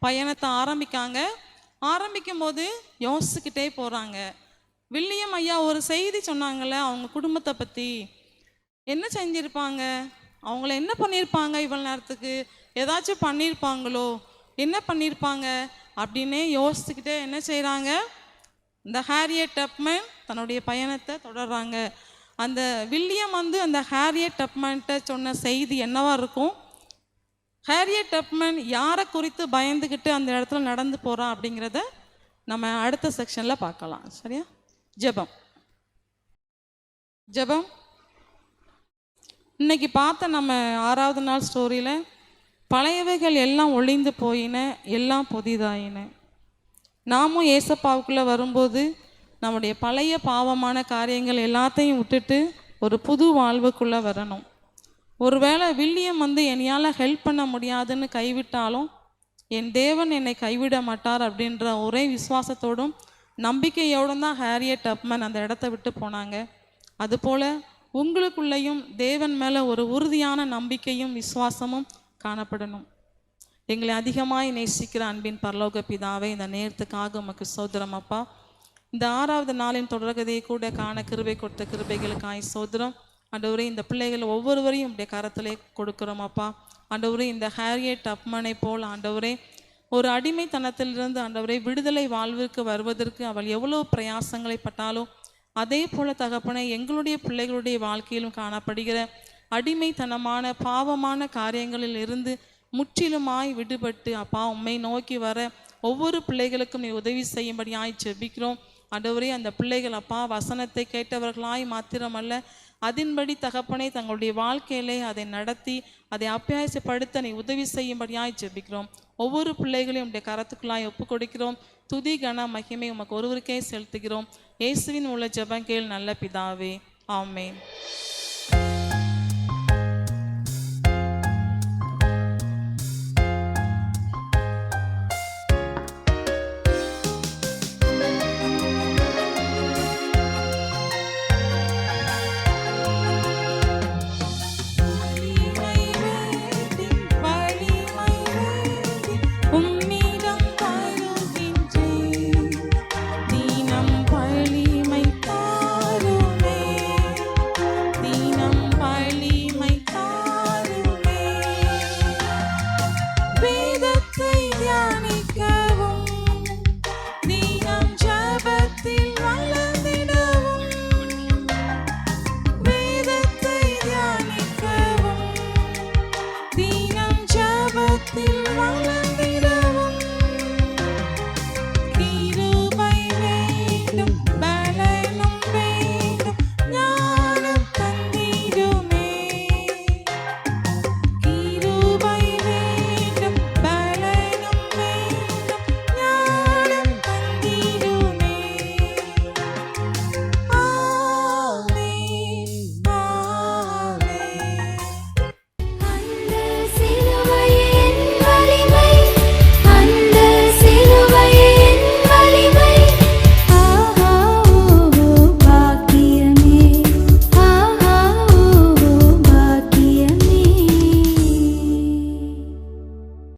பயணத்தை ஆரம்பிக்காங்க. ஆரம்பிக்கும் போது யோசிச்சுக்கிட்டே போகிறாங்க. வில்லியம் ஐயா ஒரு செய்தி சொன்னாங்கள்ல, அவங்க குடும்பத்தை பற்றி என்ன செஞ்சுருப்பாங்க, அவங்கள என்ன பண்ணியிருப்பாங்க, இவ்வளோ நேரத்துக்கு ஏதாச்சும் பண்ணியிருப்பாங்களோ, என்ன பண்ணியிருப்பாங்க அப்படின்னே யோசிச்சுக்கிட்டே என்ன செய்கிறாங்க, இந்த ஹாரியட் டப்மேன் தன்னுடைய பயணத்தை தொடர்றாங்க. அந்த வில்லியம் அந்த ஹாரியட் டப்மேன்ட்ட சொன்ன செய்தி என்னவா இருக்கும், ஹாரியட் டப்மேன் யாரை குறித்து பயந்துக்கிட்டு அந்த இடத்துல நடந்து போகிறான் அப்படிங்கிறத நம்ம அடுத்த செக்ஷனில் பார்க்கலாம். சரியா? ஜெபம். ஜெபம். இன்னைக்கு பார்த்த நம்ம 6வது நாள் ஸ்டோரியில் பழையவைகள் எல்லாம் ஒளிந்து போயின, எல்லாம் புதிதாயின. நாமும் ஏசப்பாவுக்குள்ளே வரும்போது நம்முடைய பழைய பாவமான காரியங்கள் எல்லாத்தையும் விட்டுட்டு ஒரு புது வாழ்வுக்குள்ளே வரணும். ஒருவேளை வில்லியம் என்னையால் ஹெல்ப் பண்ண முடியாதுன்னு கைவிட்டாலும் என் தேவன் என்னை கைவிட மாட்டார் அப்படின்ற ஒரே விசுவாசத்தோடும் நம்பிக்கையோடும் தான் ஹாரியட் டப்மேன் அந்த இடத்த விட்டு போனாங்க. அதுபோல் உங்களுக்குள்ளேயும் தேவன் மேலே ஒரு உறுதியான நம்பிக்கையும் விசுவாசமும் காணப்படணும். எங்களை அதிகமாய் நேசிக்கிற அன்பின் பரலோக பிதாவே, இந்த நேரத்துக்காக உமக்கு ஸ்தோத்திரம் அப்பா. இந்த 6வது நாளின் தொடர்கதையை கூட காண கிருபை கொடுத்த கிருபைகளுக்காய் சோதரம். ஆண்டவரே, இந்த பிள்ளைகள் ஒவ்வொருவரையும் உடைய கரத்திலே கொடுக்கிறோம் அப்பா. ஆண்டவரே, இந்த ஹேரியட் டப்மனை போல் ஆண்டவரே ஒரு அடிமைத்தனத்திலிருந்து ஆண்டவரே விடுதலை வாழ்விற்கு வருவதற்கு அவள் எவ்வளோ பிரயாசங்களை பட்டாலும் அதே போல தகப்பனை எங்களுடைய பிள்ளைகளுடைய வாழ்க்கையிலும் காணப்படுகிற அடிமைத்தனமான பாவமான காரியங்களில் இருந்து முற்றிலுமாய் விடுபட்டு அப்பா உம்மை நோக்கி வர ஒவ்வொரு பிள்ளைகளுக்கும் நீ உதவி செய்யும்படியாய் ஜெபிக்கிறோம். ஆண்டவரே, அந்த பிள்ளைகள் அப்பா வசனத்தை கேட்டவர்களாய் மாத்திரமல்ல, அதன்படி தகப்பனை தங்களுடைய வாழ்க்கையிலே அதை நடத்தி அதை அபியாசப்படுத்த நீ உதவி செய்யும்படியாய் ஜெபிக்கிறோம். ஒவ்வொரு பிள்ளைகளையும் உடைய கரத்துக்குள்ளாய் ஒப்பு கொடுக்கிறோம். துதி கன மகிமை உமக்கு ஒருவருக்கே செலுத்துகிறோம். இயேசுவின் உள்ள ஜெபம் கேள் நல்ல பிதாவே, ஆமென்.